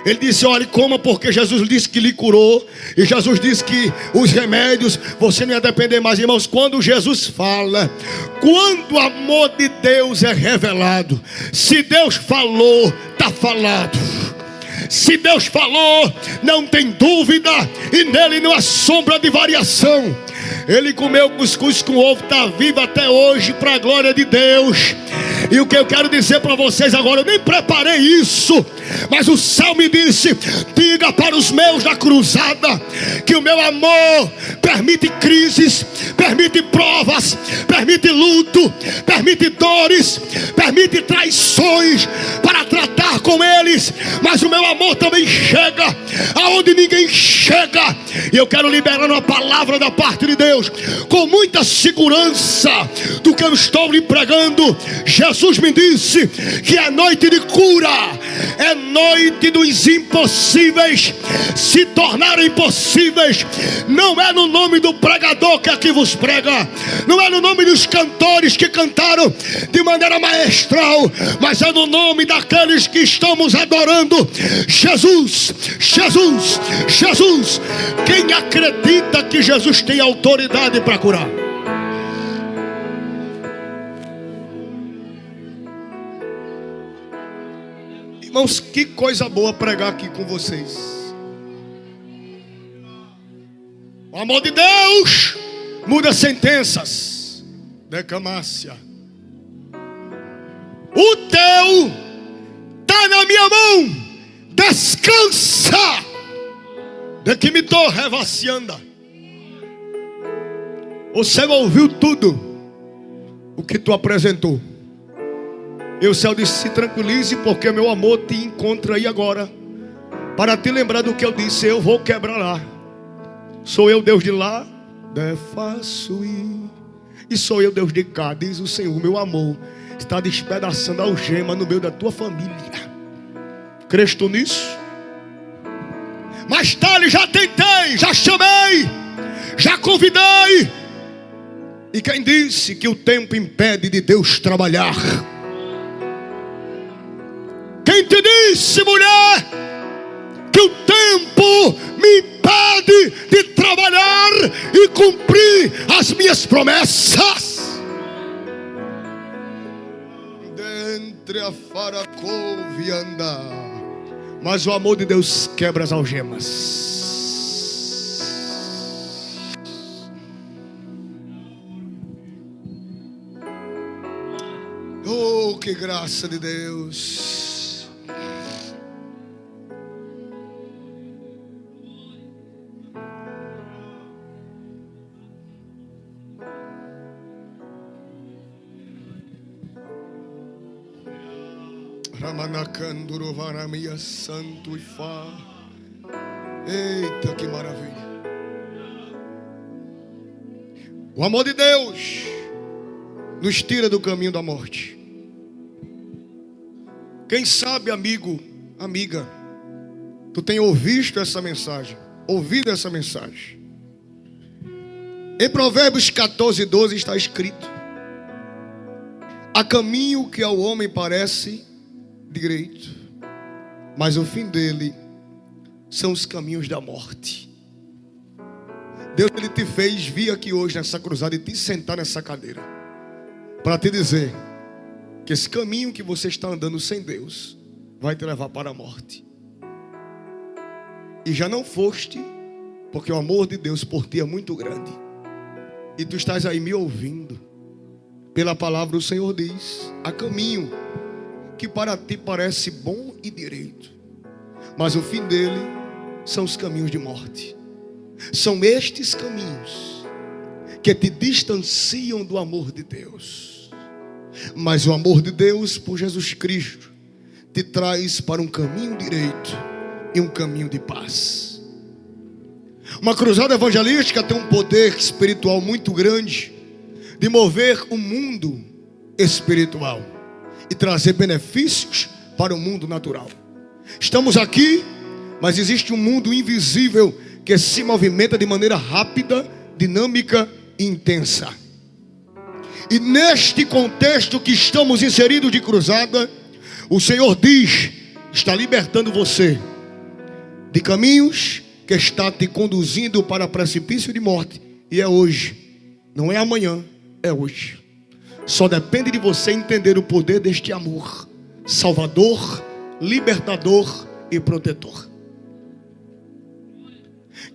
ele disse: olha, coma, porque Jesus disse que lhe curou. E Jesus disse que os remédios você não ia depender mais. Irmãos, quando Jesus fala, quando o amor de Deus é revelado, se Deus falou, está falado. Se Deus falou, não tem dúvida, e nele não há sombra de variação. Ele comeu cuscuz com ovo, está vivo até hoje para a glória de Deus. E o que eu quero dizer para vocês agora, eu nem preparei isso, mas o céu me disse: diga para os meus da cruzada que o meu amor permite crises, permite provas, permite luto, permite dores, permite traições para tratar com eles, mas o meu amor também chega aonde ninguém chega. E eu quero liberar uma palavra da parte de Deus com muita segurança do que eu estou lhe pregando. Jesus me disse que é noite de cura, é noite dos impossíveis se tornarem possíveis. Não é no nome do pregador que aqui vos prega, não é no nome dos cantores que cantaram de maneira maestral, mas é no nome daqueles que estamos adorando Jesus, Jesus, Jesus. Quem acredita que Jesus tem autoridade para curar? Irmãos, que coisa boa pregar aqui com vocês. O amor de Deus muda sentenças. Decamácia. O teu está na minha mão. Descansa. De que me tô revaciando. Você ouviu tudo o que tu apresentou. E o céu disse: se tranquilize, porque meu amor te encontra aí agora, para te lembrar do que eu disse. Eu vou quebrar lá. Sou eu Deus de lá, faço ir. E sou eu Deus de cá, diz o Senhor. Meu amor está despedaçando a algema no meio da tua família. Crês tu nisso? Mas tarde já tentei, já chamei, já convidei. E quem disse que o tempo impede de Deus trabalhar? Quem te disse, mulher, que o tempo me impede de trabalhar e cumprir as minhas promessas? Dentre a faracouve andar, mas o amor de Deus quebra as algemas. Oh, que graça de Deus. Ramanacanduro varamia santo e fá. Eita, que maravilha. O amor de Deus nos tira do caminho da morte. Quem sabe, amigo, amiga, tu tem ouvido essa mensagem, Em Provérbios 14:12 está escrito: há caminho que ao homem parece direito, mas o fim dele são os caminhos da morte. Deus, Ele te fez vir aqui hoje nessa cruzada e te sentar nessa cadeira para te dizer que esse caminho que você está andando sem Deus vai te levar para a morte. E já não foste, porque o amor de Deus por ti é muito grande. E tu estás aí me ouvindo. Pela palavra o Senhor diz: há caminho que para ti parece bom e direito, mas o fim dele são os caminhos de morte. São estes caminhos que te distanciam do amor de Deus. Mas o amor de Deus por Jesus Cristo te traz para um caminho direito e um caminho de paz. Uma cruzada evangelística tem um poder espiritual muito grande de mover o mundo espiritual e trazer benefícios para o mundo natural. Estamos aqui, mas existe um mundo invisível que se movimenta de maneira rápida, dinâmica e intensa. E neste contexto que estamos inseridos de cruzada, o Senhor diz: está libertando você de caminhos que está te conduzindo para precipício de morte. E é hoje, não é amanhã, é hoje. Só depende de você entender o poder deste amor salvador, libertador e protetor.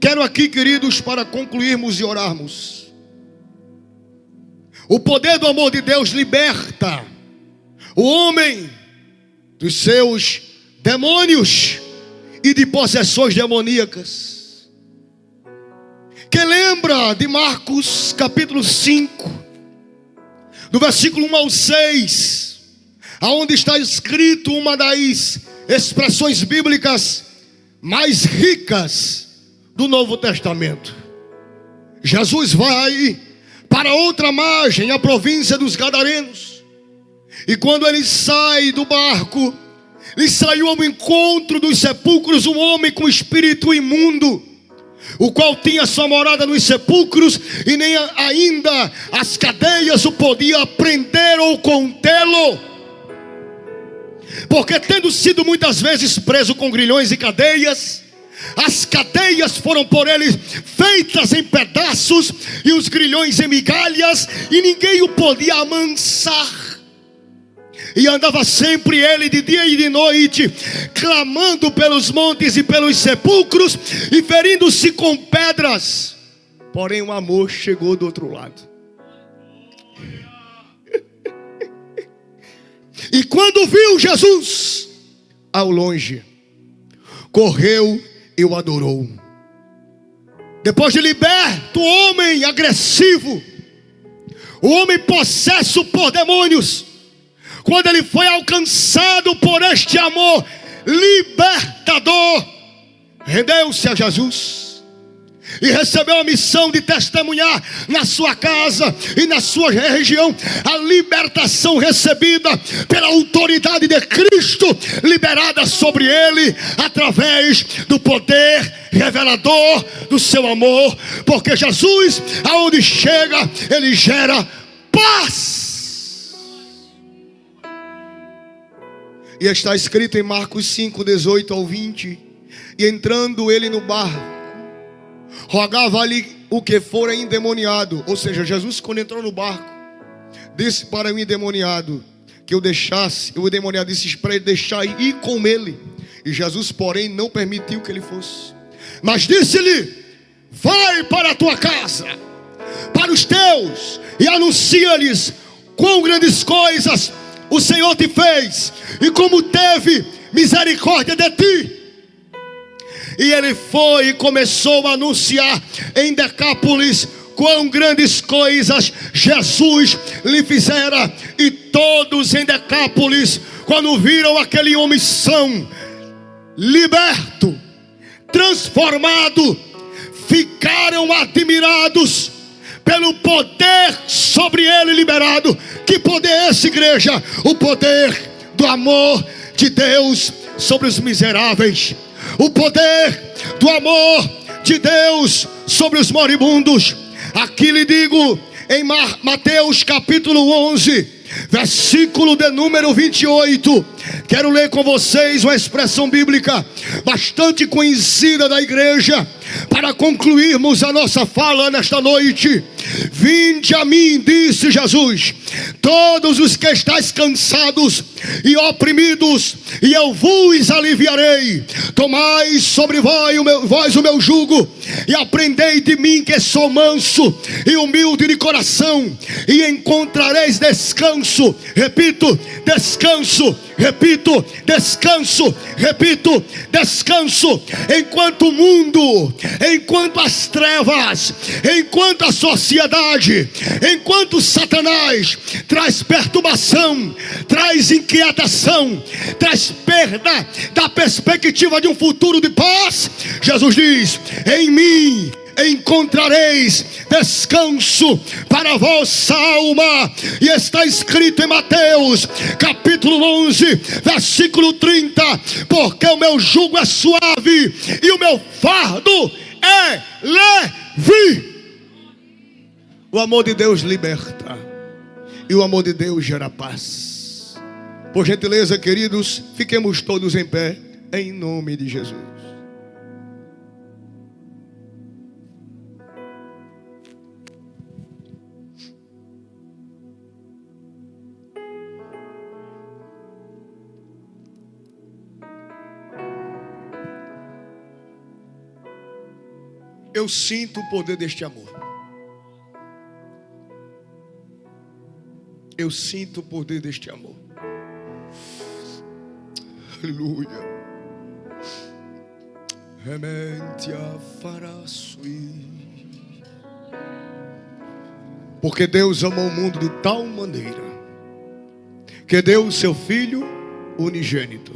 Quero aqui, queridos, para concluirmos e orarmos. O poder do amor de Deus liberta o homem dos seus demônios e de possessões demoníacas. Quem lembra de Marcos capítulo 5, do versículo 1 ao 6, aonde está escrito uma das expressões bíblicas mais ricas do Novo Testamento. Jesus vai para outra margem, a província dos Gadarenos, e quando ele sai do barco, lhe saiu ao encontro dos sepulcros um homem com espírito imundo, o qual tinha sua morada nos sepulcros, e nem ainda as cadeias o podiam prender ou contê-lo, porque tendo sido muitas vezes preso com grilhões e cadeias, as cadeias foram por ele feitas em pedaços, e os grilhões em migalhas, e ninguém o podia amansar. E andava sempre ele de dia e de noite, clamando pelos montes e pelos sepulcros, e ferindo-se com pedras. Porém o amor chegou do outro lado. E quando viu Jesus ao longe, correu e o adorou. Depois de liberto, o homem agressivo, o homem possesso por demônios, quando ele foi alcançado por este amor libertador, rendeu-se a Jesus e recebeu a missão de testemunhar na sua casa e na sua região a libertação recebida pela autoridade de Cristo, liberada sobre ele através do poder revelador do seu amor, porque Jesus, aonde chega, ele gera paz. E está escrito em Marcos 5, 18 ao 20: e entrando ele no barco, rogava-lhe o que fora endemoniado. Ou seja, Jesus, quando entrou no barco, disse para o endemoniado que o deixasse. O endemoniado disse para ele deixar ir com ele, e Jesus, porém, não permitiu que ele fosse, mas disse-lhe: vai para a tua casa, para os teus, e anuncia-lhes quão grandes coisas o Senhor te fez, e como teve misericórdia de ti. E ele foi e começou a anunciar em Decápolis quão grandes coisas Jesus lhe fizera. E todos em Decápolis, quando viram aquele homem são, liberto, transformado, ficaram admirados pelo poder sobre ele liberado. Que poder é esse, igreja? O poder do amor de Deus sobre os miseráveis, o poder do amor de Deus sobre os moribundos. Aqui lhe digo em Mateus capítulo 11, versículo de número 28. Quero ler com vocês uma expressão bíblica bastante conhecida da igreja, para concluirmos a nossa fala nesta noite. Vinde a mim, disse Jesus, todos os que estáis cansados e oprimidos, e eu vos aliviarei. Tomai sobre vós o meu jugo, e aprendei de mim, que sou manso e humilde de coração, e encontrareis descanso. Repito, descanso. Repito, descanso. Repito, descanso. Enquanto o mundo, enquanto as trevas, enquanto a sociedade, enquanto Satanás traz perturbação, traz inquietação, traz perda da perspectiva de um futuro de paz, Jesus diz: em mim encontrareis descanso para a vossa alma. E está escrito em Mateus capítulo 11, versículo 30: porque o meu jugo é suave e o meu fardo é leve. O amor de Deus liberta, e o amor de Deus gera paz. Por gentileza, queridos, fiquemos todos em pé, em nome de Jesus. Eu sinto o poder deste amor. Eu sinto o poder deste amor. Aleluia. Remente a farasui. Porque Deus amou o mundo de tal maneira que deu o seu Filho unigênito,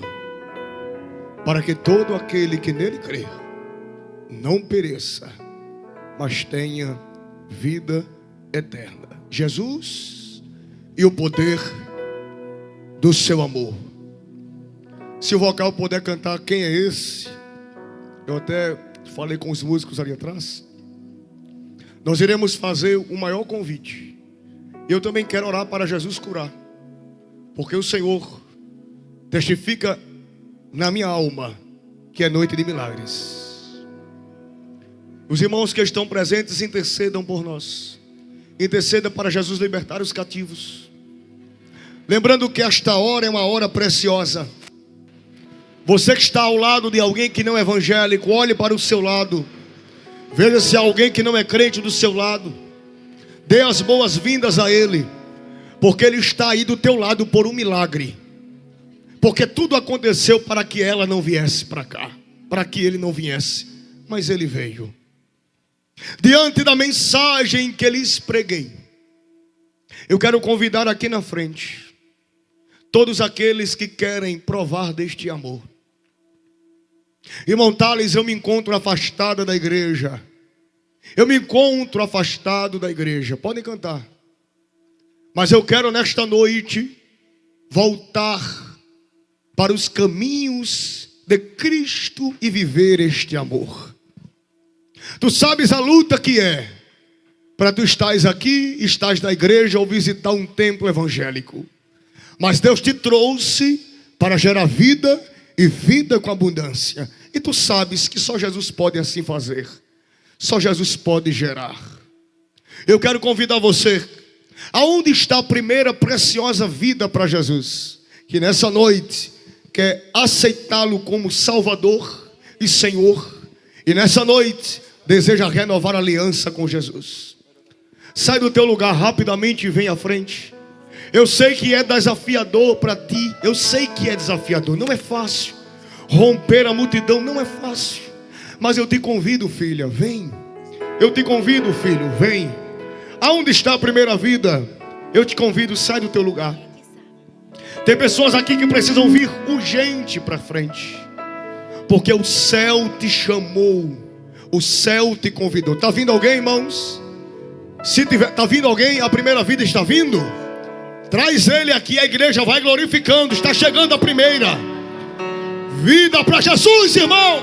para que todo aquele que nele crê não pereça, mas tenha vida eterna. Jesus e o poder do seu amor. Se o vocal puder cantar Quem é Esse? Eu até falei com os músicos ali atrás. Nós iremos fazer o maior convite. Eu também quero orar para Jesus curar, porque o Senhor testifica na minha alma que é noite de milagres. Os irmãos que estão presentes, intercedam por nós. Interceda para Jesus libertar os cativos. Lembrando que esta hora é uma hora preciosa. Você que está ao lado de alguém que não é evangélico, olhe para o seu lado. Veja se há alguém que não é crente do seu lado. Dê as boas-vindas a ele, porque ele está aí do teu lado por um milagre. Porque tudo aconteceu para que ela não viesse para cá, para que ele não viesse, mas ele veio. Diante da mensagem que lhes preguei, eu quero convidar aqui na frente todos aqueles que querem provar deste amor. Irmão Thales, eu me encontro afastada da igreja. Eu me encontro afastado da igreja. Podem cantar. Mas eu quero nesta noite voltar para os caminhos de Cristo e viver este amor. Tu sabes a luta que é para tu estás aqui, estás na igreja ou visitar um templo evangélico. Mas Deus te trouxe para gerar vida e vida com abundância. E tu sabes que só Jesus pode assim fazer. Só Jesus pode gerar. Eu quero convidar você. Aonde está a primeira preciosa vida para Jesus? Que nessa noite quer aceitá-lo como Salvador e Senhor. E nessa noite deseja renovar a aliança com Jesus. Sai do teu lugar rapidamente e vem à frente. Eu sei que é desafiador para ti. Eu sei que é desafiador. Não é fácil. Romper a multidão não é fácil. Mas eu te convido, filha, vem. Eu te convido, filho, vem. Aonde está a primeira vida? Eu te convido, sai do teu lugar. Tem pessoas aqui que precisam vir urgente para frente. Porque o céu te chamou. O céu te convidou. Está vindo alguém, irmãos? Se tiver, está vindo alguém, a primeira vida está vindo? Traz ele aqui, a igreja vai glorificando. Está chegando a primeira vida para Jesus, irmãos.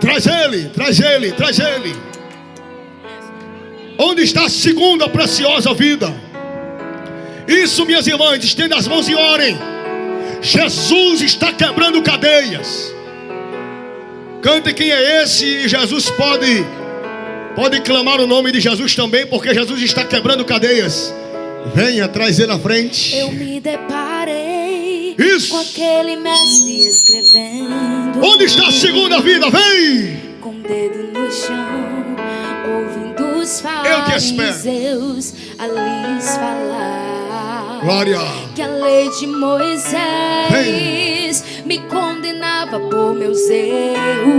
Traz ele, traz ele, traz ele. Onde está a segunda preciosa vida? Isso, minhas irmãs, estendam as mãos e orem. Jesus está quebrando cadeias. Cante Quem é Esse? E Jesus pode clamar o nome de Jesus também, porque Jesus está quebrando cadeias. Venha, traz ele à frente. Eu me deparei Isso. com aquele mestre escrevendo. Onde está a segunda vida? Vem! Com o dedo no chão, ouvindo os Eu te espero. fariseus a lhes falar. Glória. Que a lei de Moisés me condenava por meus erros.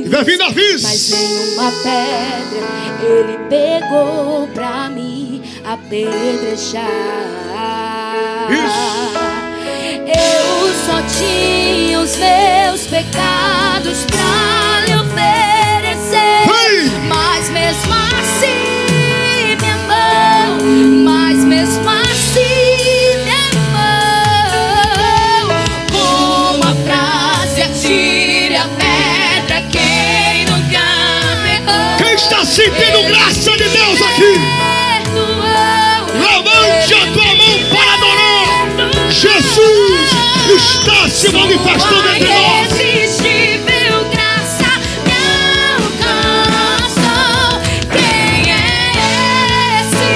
Tiver vindo, avisa. Mas em uma pedra ele pegou pra mim apedrejar. Isso. Eu só tinha os meus pecados pra lhe oferecer. Ei! Mas mesmo assim me amou. Mas mesmo assim me amou. Com uma frase: atire a pedra quem nunca pegou. Quem está sentindo graça de Deus aqui? Levante a tua mão para adorar. Jesus está se manifestando entre nós. Irresistível graça me alcançou. Quem é esse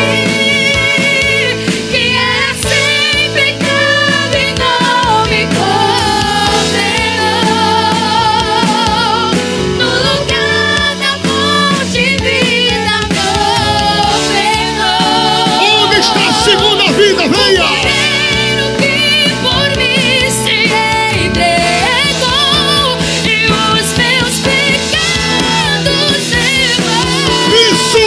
que era sem pecado e não me condenou? No lugar da morte, vida governou. Onde está a segunda vida? Venha! Que por mim do Senhor. Isso!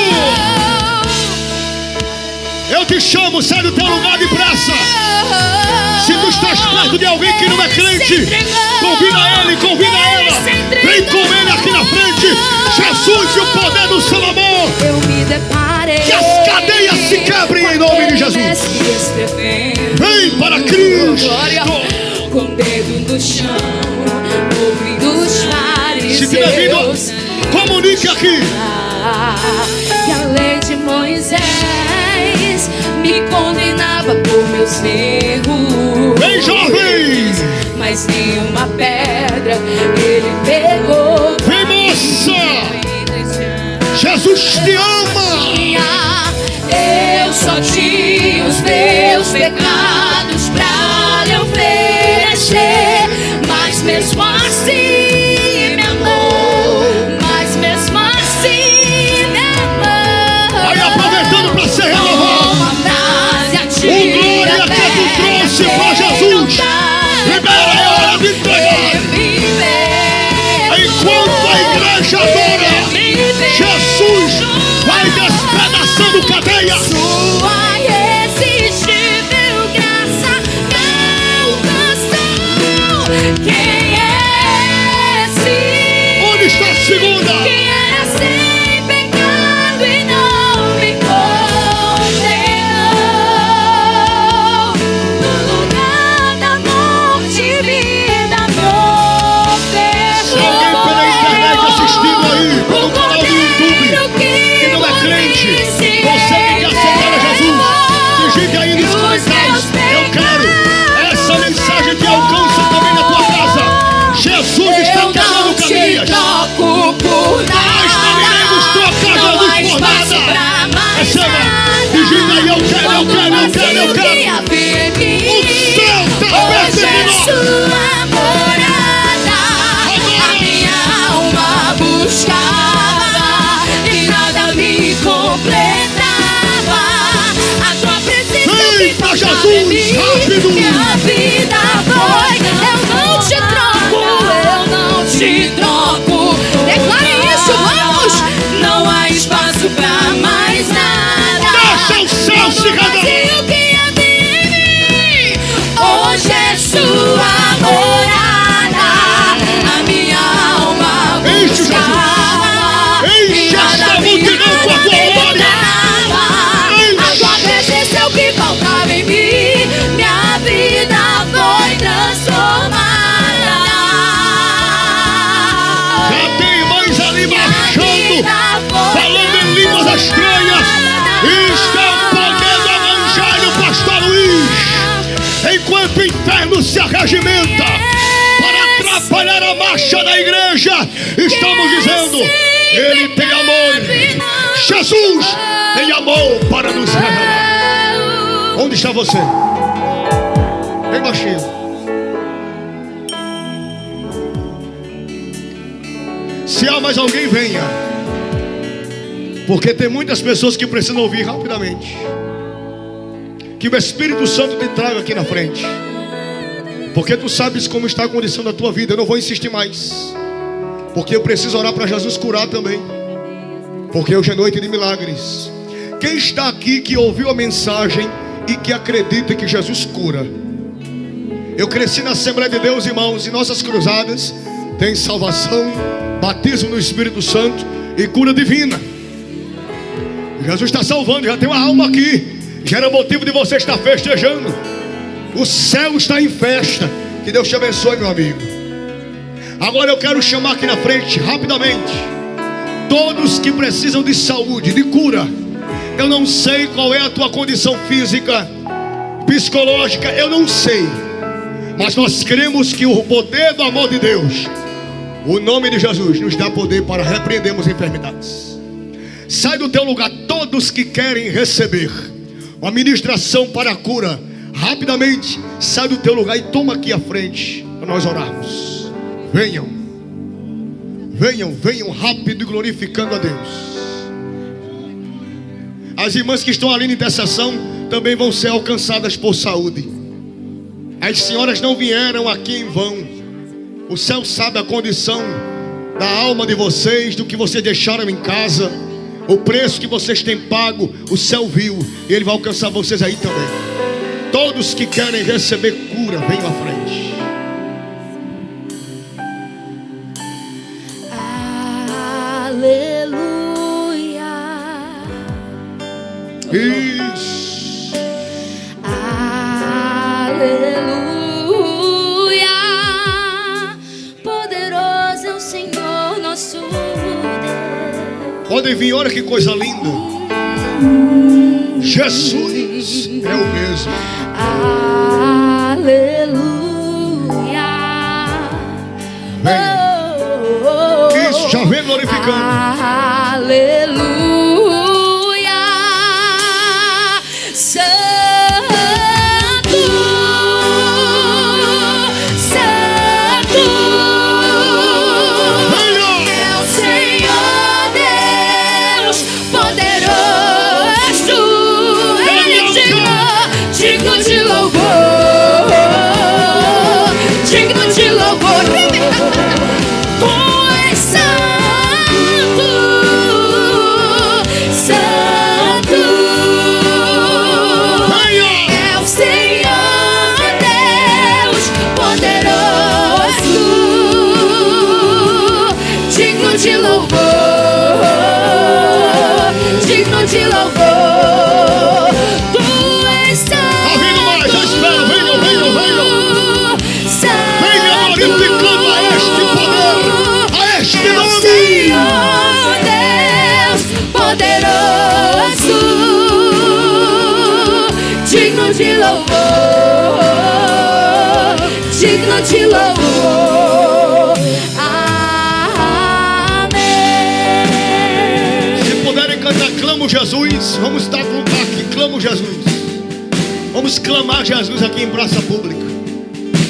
Eu te chamo, sai do teu lugar depressa. Se tu estás perto de alguém que não é crente, convida ele, convida ela. Vem com ele aqui na frente. Jesus e o poder do seu amor. Eu me deparei. Que as cadeias se quebrem em nome de Jesus. Vem para Cristo. Com o dedo no chão, ouvindo os fariseus. Se tiver vindo, comunique aqui. Que a lei de Moisés me condenava por meus erros. Vem, jovem. Mas nenhuma pedra ele pegou. Vem, moça. Jesus te ama. Eu só tinha os meus pecados pra lhe oferecer, mas mesmo assim me amou. Mas mesmo assim me amou. Vai aproveitando para ser renovado. O glória que tu trouxe para Jesus. Libera, é hora de entregar. Enquanto a igreja adora, Jesus vai despedaçando cadeia. Sua irresistível graça me alcançou. Quem é esse? Onde está a segunda? Que era sem pecado e não me condenou. No lugar da morte, vida me ofertou. Se alguém pela internet assistindo aí, pelo canal do YouTube, que não é crente, você que quer aceitar a Jesus, digite aí nos comentários: eu quero. Essa mensagem que alcança também na tua casa. Jesus está quebrando cadeias. Nós não iremos trocar Jesus por nada. Receba, digite aí: eu quero, eu quero, eu quero, eu quero. O céu está perto de nós. Sua morada, a minha alma buscava e nada me completava. A tua presença Vem me pra faltava Jesus, em mim. rápido. Minha vida foi, eu não te troco, eu não te troco. Declare isso, vamos! Não há espaço pra mais nada. Deixa o céu se revelar. O que havia em mim, hoje é sua morada. A minha alma Enche, Jesus. buscava Enche e nada esta me multidão com a tua glória. completava. Enche. A tua presença é o que faltava em mim. Minha vida foi transformada. Já tem mães ali Minha marchando, vida foi falando em línguas estranhas. Está o poder do evangelho, pastor Luiz. Enquanto o inferno se arregimenta para atrapalhar a marcha da igreja, estamos dizendo: ele tem amor. Jesus tem amor para nos revelar. Onde está você? Bem baixinho. Se há mais alguém, venha. Porque tem muitas pessoas que precisam ouvir rapidamente. Que o Espírito Santo te traga aqui na frente. Porque tu sabes como está a condição da tua vida. Eu não vou insistir mais. Porque eu preciso orar para Jesus curar também. Porque hoje é noite de milagres. Quem está aqui que ouviu a mensagem e que acredita que Jesus cura? Eu cresci na Assembleia de Deus, irmãos, e nossas cruzadas tem salvação, batismo no Espírito Santo e cura divina. Jesus está salvando, já tem uma alma aqui. Já era motivo de você estar festejando. O céu está em festa. Que Deus te abençoe, meu amigo. Agora eu quero chamar aqui na frente, rapidamente, todos que precisam de saúde, de cura. Eu não sei qual é a tua condição física, psicológica, eu não sei. Mas nós cremos que o poder do amor de Deus, o nome de Jesus, nos dá poder para repreendermos enfermidades. Sai do teu lugar, todos que querem receber uma ministração para a cura, rapidamente, sai do teu lugar e toma aqui à frente, para nós orarmos. Venham, venham, venham rápido, glorificando a Deus. As irmãs que estão ali na intercessão também vão ser alcançadas por saúde. As senhoras não vieram aqui em vão. O céu sabe a condição da alma de vocês, do que vocês deixaram em casa, o preço que vocês têm pago, o céu viu, e Ele vai alcançar vocês aí também. Todos que querem receber cura, venham à frente. Aleluia. Isso. Aleluia. Poderoso é o Senhor nosso Deus. Podem vir, olha que coisa linda. Jesus é o mesmo. Aleluia. Venha. Isso, já vem glorificando. Aleluia. Santo, Santo é o Senhor Deus poderoso. Ele é digno de louvor, digno de louvor. Tu és santo, santo é o Senhor Deus poderoso, digno de louvor, digno de louvor. Tu és santo. Tá vindo mais, eu espero, venham, venham, venham. Venha glorificando a este poder, a este nome. Senhor Deus poderoso, digno de louvor, digno de louvor. Amém. Se puderem cantar, clamo Jesus. Vamos estar com lugar aqui, clamo Jesus. Vamos clamar Jesus aqui em praça pública.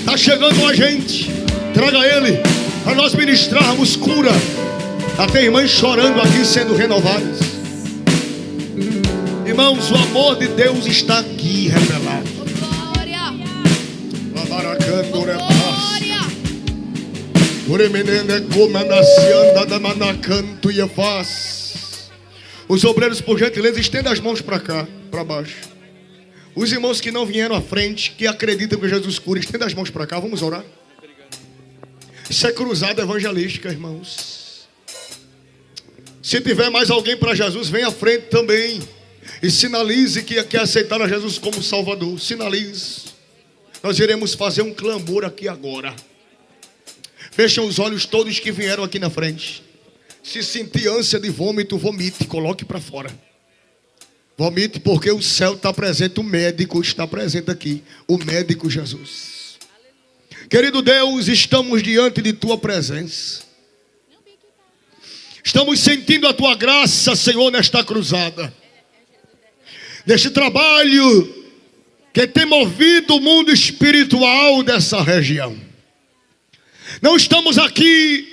Está chegando a gente. Traga Ele para nós ministrarmos cura. Até irmãs chorando aqui, sendo renovadas. Irmãos, o amor de Deus está aqui revelado. Glória, glória. Os obreiros, por gentileza, estendam as mãos para cá, para baixo. Os irmãos que não vieram à frente, que acreditam que Jesus cura, estendam as mãos para cá, vamos orar. Isso é cruzada evangelística, irmãos. Se tiver mais alguém para Jesus, vem à frente também. E sinalize que quer aceitar a Jesus como Salvador. Sinalize. Nós iremos fazer um clamor aqui agora. Fechem os olhos todos que vieram aqui na frente. Se sentir ânsia de vômito, vomite, coloque para fora. Vomite, porque o céu está presente, o médico está presente aqui. O médico Jesus. Querido Deus, estamos diante de Tua presença. Estamos sentindo a Tua graça, Senhor, nesta cruzada. Neste trabalho que tem movido o mundo espiritual dessa região. Não estamos aqui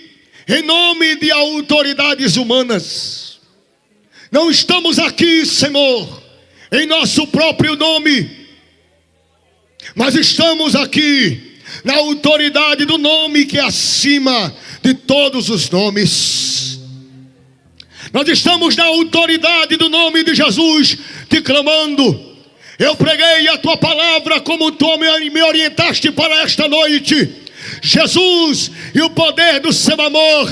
em nome de autoridades humanas. Não estamos aqui, Senhor, em nosso próprio nome. Mas estamos aqui na autoridade do nome que é acima de todos os nomes. Nós estamos na autoridade do nome de Jesus, te clamando. Eu preguei a Tua palavra como Tu me orientaste para esta noite. Jesus e o poder do Seu amor.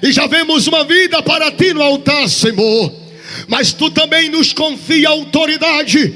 E já vemos uma vida para Ti no altar, Senhor. Mas Tu também nos confia a autoridade,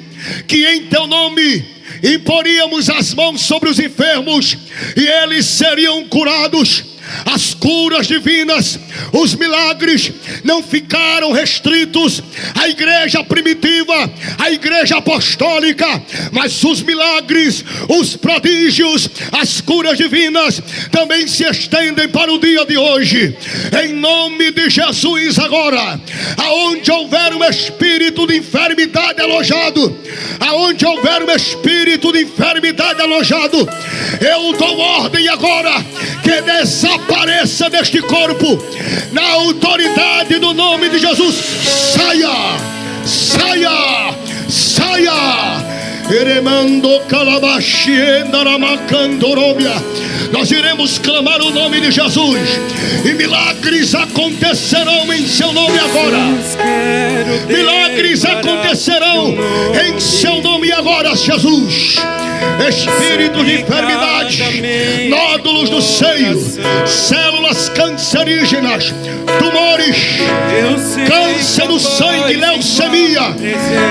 que em Teu nome imporíamos as mãos sobre os enfermos e eles seriam curados. As curas divinas, os milagres não ficaram restritos à igreja primitiva, à igreja apostólica, mas os milagres, os prodígios, as curas divinas também se estendem para o dia de hoje. Em nome de Jesus agora, aonde houver um espírito de enfermidade alojado, aonde houver um espírito de enfermidade alojado, eu dou ordem agora que desapareça deste corpo, na autoridade do nome de Jesus. Saia, saia, saia, Eremando calabaxienda ramacandorobia. Nós iremos clamar o nome de Jesus e milagres acontecerão em seu nome agora. Milagres acontecerão em seu nome agora, Jesus. Espírito de enfermidade, nódulos do seio, células cancerígenas, tumores, câncer no sangue, leucemia,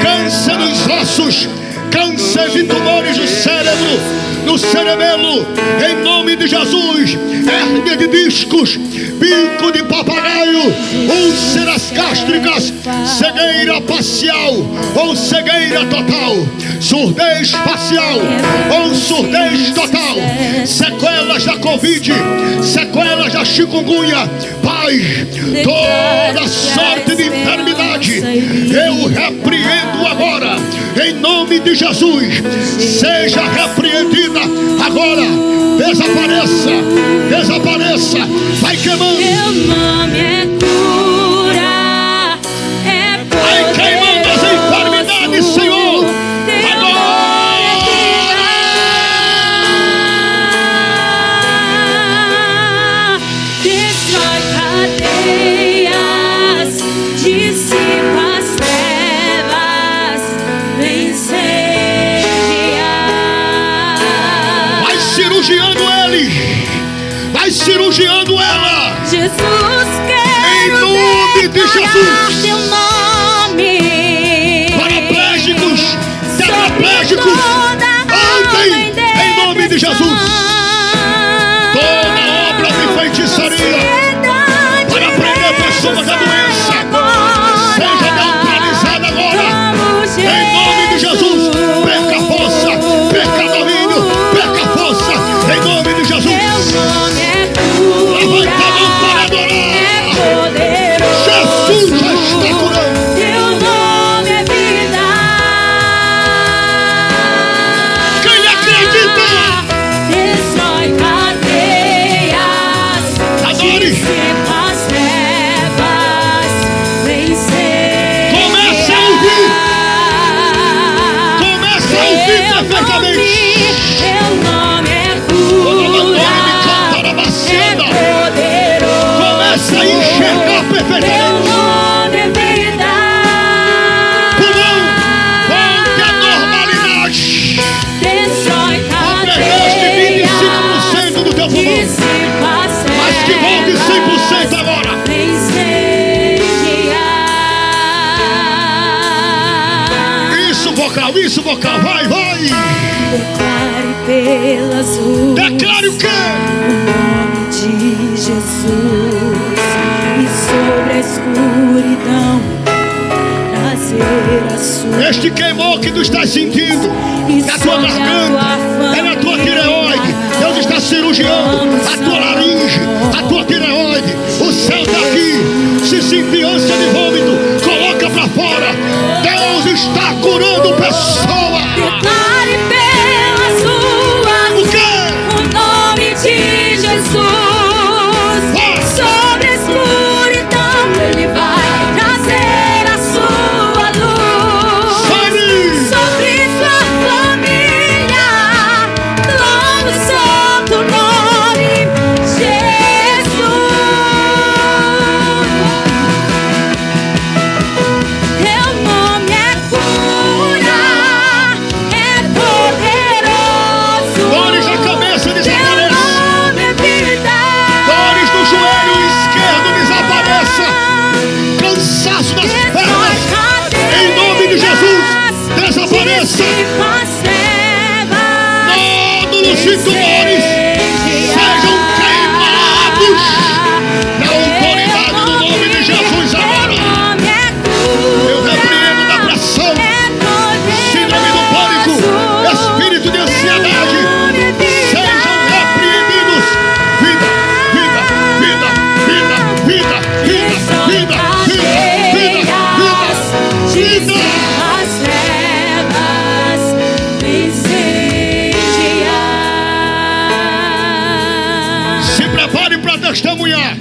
câncer nos ossos, câncer de tumores do cérebro, no cerebelo, em nome de Jesus. Hérnia de discos, bico de papagaio, úlceras gástricas, cegueira parcial ou cegueira total, surdez parcial ou surdez total, sequelas da Covid, sequelas da chikungunya. Pai, toda sorte de enfermidade eu repreendo agora em nome de Jesus. Seja repreendida agora. Desapareça, desapareça. Vai queimando. Teu nome é cura, é poder. Vai queimando as enfermidades, Senhor. Destrói cadeias, dissipa as trevas, incendia. Vai cirurgiando ele, vai cirurgiando ela. Jesus, Em nome de declarar Jesus. teu nome. Paraplégicos, tetraplégicos, Toda andem alma em nome de Jesus. Toda obra de feitiçaria para prender pessoas da doença seja neutralizada agora. Em nome de Jesus. Perca a força, perca domínio, perca a força. Em nome de Jesus. Teu nome é cura, Levanta a mão para adorar. é poderoso. Jesus já está curando. Teu nome é vida. Quem acredita? Destrói cadeias, Adore. dissipa as trevas, vencer. Comece a ouvir. Comece a ouvir perfeitamente. Teu nome é Nome cura, canta é poderoso. poderoso. Comece a enxergar Teu perfeitamente. nome é vida. Pulmão, volte à normalidade. Destrói Perdeste 25% do teu pulmão, dissipa as mas que volte 100% agora. Isso, vocal, vai, vai. Declare pelas ruas Declare o quê? o nome de Jesus, e sobre a escuridão trazer a sua. Este queimou que tu estás sentindo E na tua sobre a garganta, tua é na tua tireoide. Deus está cirurgiando a tua laringe, a tua tireoide. O céu está aqui. Se sentir ânsia de vômito, coloca pra fora. Deus está curando pessoa. Declare pelas ruas O quê? o nome de Jesus. Sobre a escuridão ele vai trazer a sua luz. Sabe? Sobre sua família, clama o santo nome Jesus. Teu nome é cura, é poderoso. Dores na cabeça Teu desapareça. nome é vida. Dores no joelho esquerdo desapareça. Cansaço nas pernas. Em nome de Jesus, desapareça. Nódulos e tumores sejam queimados na autoridade do nome de Jesus agora. Eu repreendo depressão, síndrome do pânico, espírito de ansiedade. Sejam repreendidos. Vida, vida, vida, vida, vida, vida, vida, vida, vida, vida, vida. As trevas incendiar. Se prepare para testemunhar.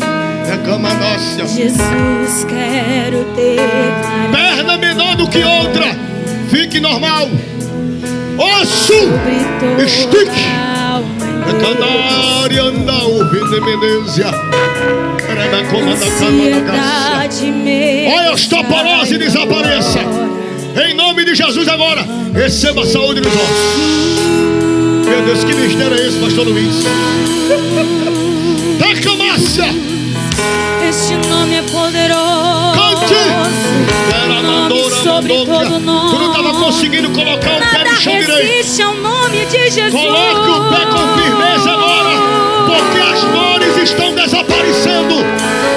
É cama nossa. Jesus, quero declarar. Perna menor do que outra, fique normal. Osso, estique. Candária anda ouvindo eminência. Olha a osteoporose desapareça. Em nome de Jesus agora. Receba a saúde dos ossos. Meu Deus, que mistério é esse, pastor Luiz? Teclamácia. Este nome é poderoso. Cante. Sobre todo nome. Tu não estava conseguindo colocar o pé no chão direito. Resiste ao nome de Jesus. Coloque o pé com firmeza agora, porque as dores estão desaparecendo.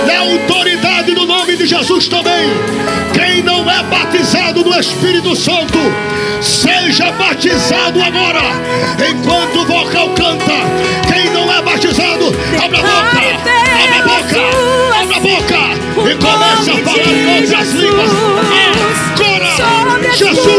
E a autoridade do nome de Jesus também. Quem não é batizado no Espírito Santo, seja batizado agora. Enquanto o vocal canta. Quem não é batizado, abra a boca, abra a boca, abra a boca e começa a falar em outras línguas. Agora, Jesus.